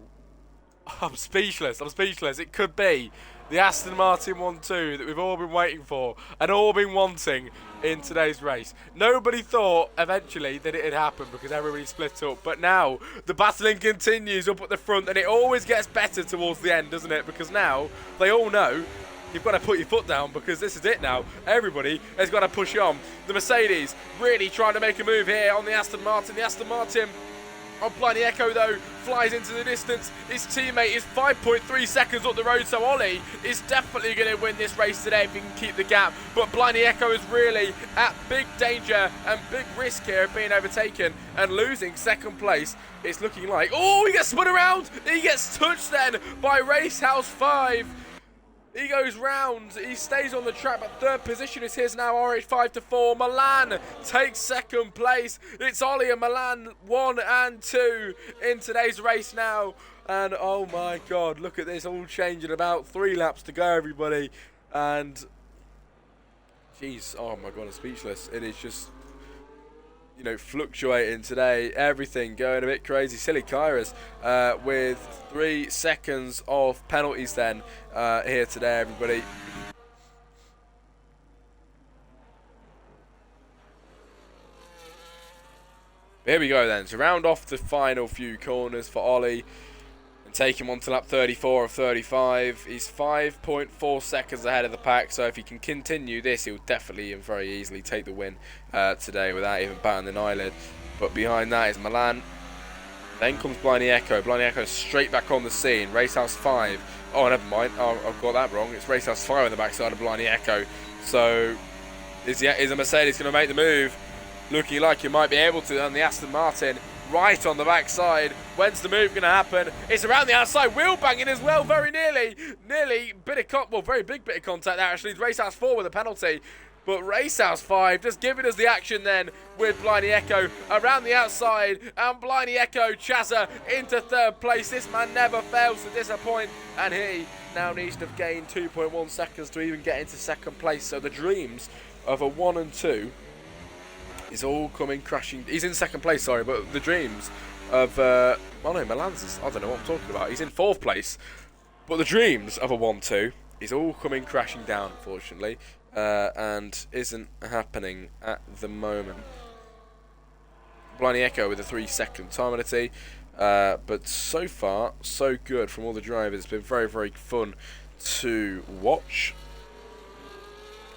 I'm speechless. I'm speechless. It could be the Aston Martin 1-2 that we've all been waiting for and all been wanting in today's race. Nobody thought eventually that it had happened because everybody split up, but now the battling continues up at the front, and it always gets better towards the end, doesn't it? Because now they all know you've got to put your foot down, because this is it now. Everybody has got to push on. The Mercedes really trying to make a move here on the Aston Martin. The Aston Martin on Bliney Echo, though, flies into the distance. His teammate is 5.3 seconds up the road, so Ollie is definitely going to win this race today if he can keep the gap. But Bliney Echo is really at big danger and big risk here of being overtaken and losing second place. It's looking like, oh, he gets spun around. He gets touched then by Racehouse 5. He goes round, he stays on the track, but third position is his now, RH5 to 4. Milan takes second place. It's Ollie and Milan 1 and 2 in today's race now. And oh my God, look at this, all changing, about 3 laps to go, everybody. And, jeez, oh my God, I'm speechless. It is just, you know, fluctuating today. Everything going a bit crazy. Silly Kairos with 3 seconds of penalties then here today, everybody. Here we go then. To round off the final few corners for Ollie and take him on to lap 34 of 35. He's 5.4 seconds ahead of the pack, so if he can continue this, he'll definitely and very easily take the win today without even batting an eyelid. But behind that is Milan. Then comes Bliney Echo. Bliney Echo straight back on the scene. Racehouse 5. Oh, never mind. I've got that wrong. It's Racehouse 5 on the backside of Bliney Echo. So is the Mercedes going to make the move? Looking like you might be able to on the Aston Martin. Right on the backside. When's the move going to happen? It's around the outside. Wheel banging as well. Very nearly. Very big bit of contact there actually. It's Racehouse 4 with a penalty. But Racehouse 5 just giving us the action then with Bliney Echo around the outside. And Bliney Echo Chazza into third place. This man never fails to disappoint. And he now needs to gain 2.1 seconds to even get into second place. So the dreams of a 1 and 2 is all coming crashing. He's in second place, sorry, but the dreams of oh no, Milan's I don't know what I'm talking about. He's in fourth place, but the dreams of a 1-2 is all coming crashing down, unfortunately, and isn't happening at the moment. Bliney Echo with a 3-second time penalty, but so far so good from all the drivers. It's been very, very fun to watch.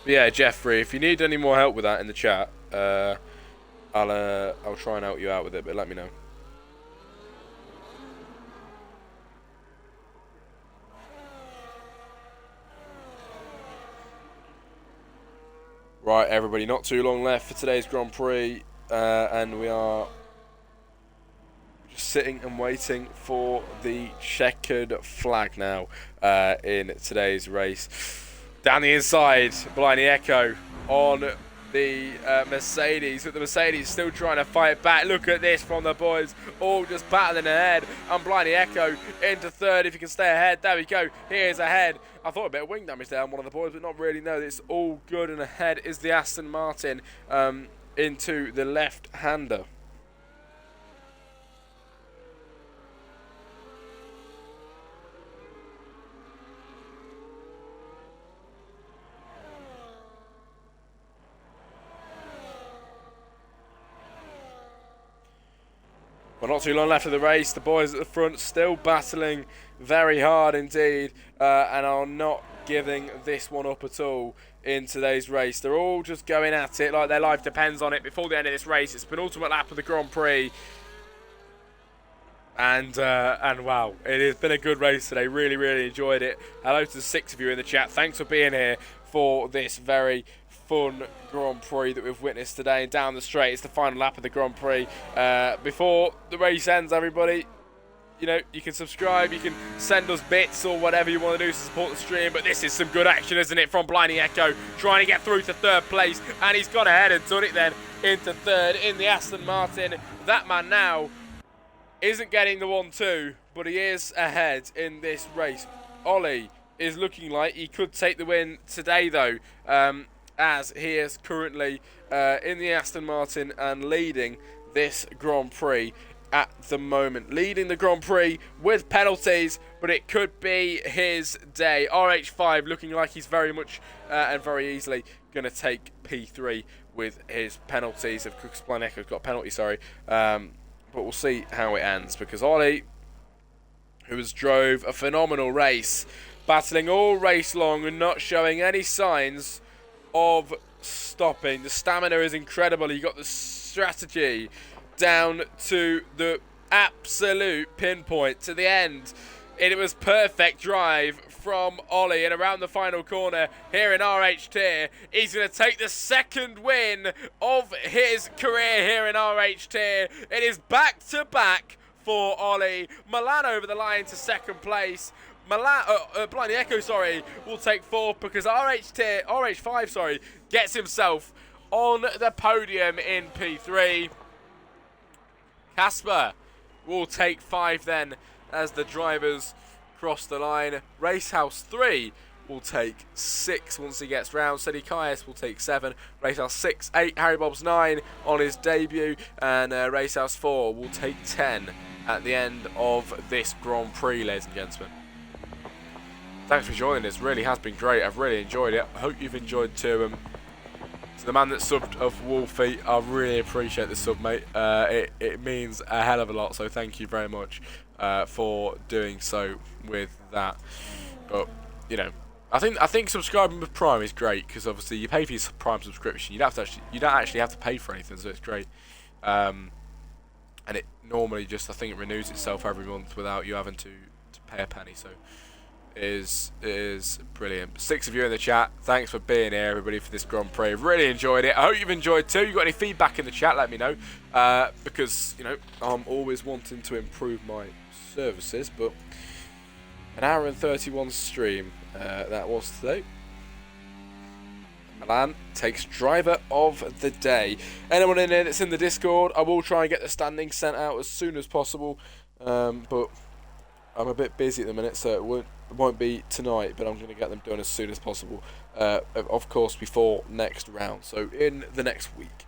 But yeah, Jeffrey, if you need any more help with that in the chat, I'll try and help you out with it, but let me know. Right, everybody, not too long left for today's Grand Prix, and we are just sitting and waiting for the checkered flag now in today's race. Down the inside, Bliney Echo on the Mercedes, but the Mercedes still trying to fight back. Look at this from the boys, all just battling ahead. And Bliney Echo into third if he can stay ahead. There we go, he is ahead. I thought a bit of wing damage there on one of the boys, but not really, no, it's all good. And ahead is the Aston Martin into the left-hander. Well, not too long left of the race. The boys at the front still battling very hard indeed, and are not giving this one up at all in today's race. They're all just going at it like their life depends on it before the end of this race. It's penultimate lap of the Grand Prix. And wow, it has been a good race today. Really, really enjoyed it. Hello to the 6 of you in the chat. Thanks for being here for this very fun Grand Prix that we've witnessed today. And down the straight, it's the final lap of the Grand Prix. Before the race ends, everybody, you know, you can subscribe, you can send us bits or whatever you want to do to support the stream. But this is some good action, isn't it, from Bliney Echo, trying to get through to third place. And he's gone ahead and done it then into third in the Aston Martin. That man now isn't getting the 1-2, but he is ahead in this race. Ollie is looking like he could take the win today, though, as he is currently in the Aston Martin and leading this Grand Prix at the moment. Leading the Grand Prix with penalties, but it could be his day. RH5 looking like he's very much and very easily going to take P3 with his penalties. Of course, Bliney Echo's got a penalty, sorry. But we'll see how it ends, because Ollie, who has drove a phenomenal race, battling all race long and not showing any signs of stopping. The stamina is incredible. He got the strategy down to the absolute pinpoint to the end. It was perfect drive from Ollie, and around the final corner here in RH Tier, he's going to take the second win of his career here in RH Tier. It is back-to-back for Ollie. Milan over the line to second place. Blimey Echo, will take fourth because RH5, gets himself on the podium in P3. Casper will take 5 then as the drivers cross the line. Racehouse 3 will take 6 once he gets round. Sedi Kayas will take 7. Racehouse 6, 8. Harry Bob's 9 on his debut. And Racehouse 4 will take 10 at the end of this Grand Prix, ladies and gentlemen. Thanks for joining us. Really has been great. I've really enjoyed it. I hope you've enjoyed too. To the man that subbed of Wolfie, I really appreciate the sub, mate. It means a hell of a lot, so thank you very much for doing so with that. But you know, I think subscribing with Prime is great because obviously you pay for your Prime subscription. You don't actually have to pay for anything, so it's great. And it normally just, I think it renews itself every month without you having to pay a penny. So it is brilliant. 6 of you in the chat, thanks for being here, everybody, for this Grand Prix. Really enjoyed it. I hope you've enjoyed too. You got any feedback in the chat, let me know, because you know I'm always wanting to improve my services. But an hour and 31 stream that was today. Milan takes driver of the day. Anyone in here that's in the Discord, I will try and get the standings sent out as soon as possible, but I'm a bit busy at the minute, so it won't be tonight, but I'm going to get them done as soon as possible, of course before next round, so in the next week.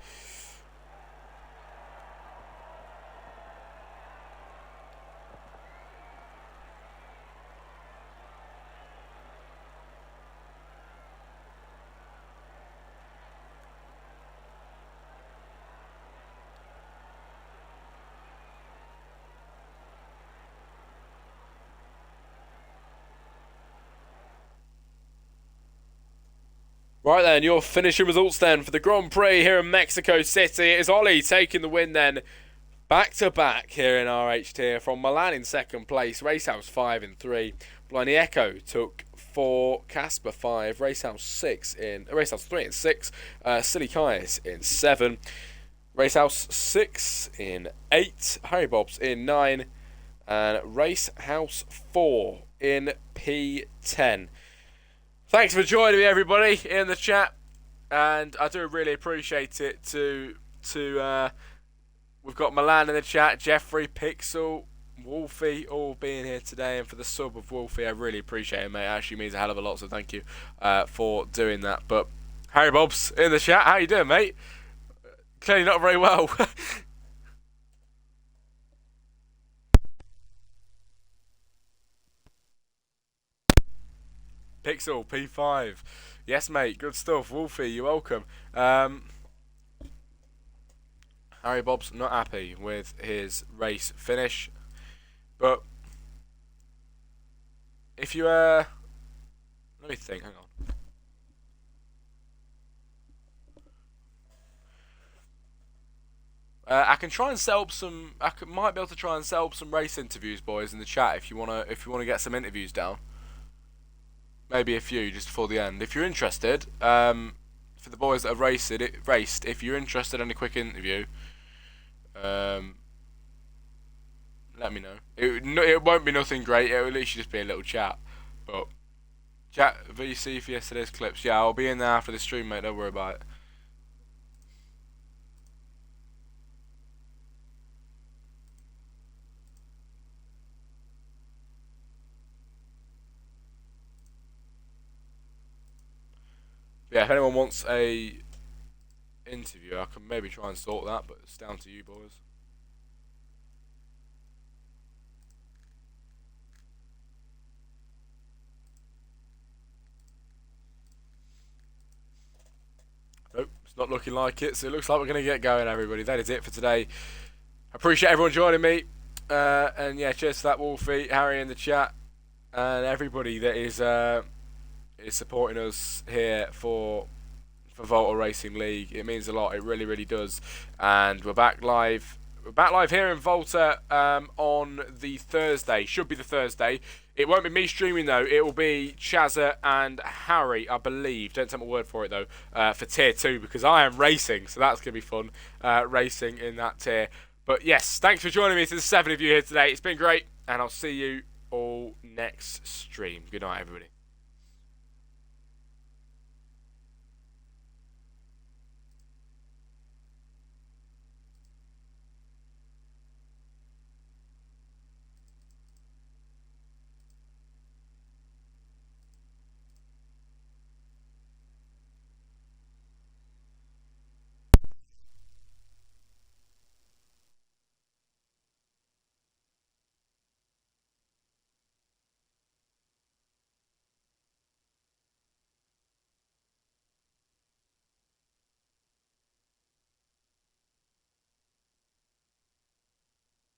Right then, your finishing results then for the Grand Prix here in Mexico City. It is Ollie taking the win then, back to back here in RH Tier, from Milan in second place, Racehouse 5 in 3, Blindy Echo took 4, Casper 5, Racehouse 3 in 6, Silly Kayas in 7, Racehouse 6 in 8, Harry Bob's in 9, and Racehouse 4 in P10. Thanks for joining me, everybody, in the chat, and I do really appreciate it. We've got Milan in the chat, Jeffrey, Pixel, Wolfie, all being here today, and for the sub of Wolfie, I really appreciate it, mate. It actually means a hell of a lot, so thank you for doing that. But Harry Bob's in the chat. How you doing, mate? Clearly not very well. Pixel, P5. Yes, mate. Good stuff. Wolfie, you're welcome. Harry Bob's not happy with his race finish. But if you let me think, hang on. I can try and set up some. Might be able to try and set up some race interviews, boys, in the chat if you wanna get some interviews down. Maybe a few just before the end. If you're interested, for the boys that have raced, if you're interested in a quick interview, let me know. It won't be nothing great. It will literally just be a little chat. But chat VC for yesterday's clips. Yeah, I'll be in there after the stream, mate. Don't worry about it. Yeah, if anyone wants a interview, I can maybe try and sort that, but it's down to you, boys. Nope, it's not looking like it, so it looks like we're going to get going, everybody. That is it for today. Appreciate everyone joining me. And yeah, cheers to that, Wolfie, Harry in the chat, and everybody that is supporting us here for Volta Racing League. It means a lot. It really, really does. And we're back live we're back live here in Volta on the Thursday. Should be the Thursday. It won't be me streaming though. It will be Chazza and Harry, I believe. Don't take my word for it though. For tier 2 because I am racing, so that's gonna be fun. Racing in that tier. But yes, thanks for joining me to the 7 of you here today. It's been great, and I'll see you all next stream. Good night, everybody.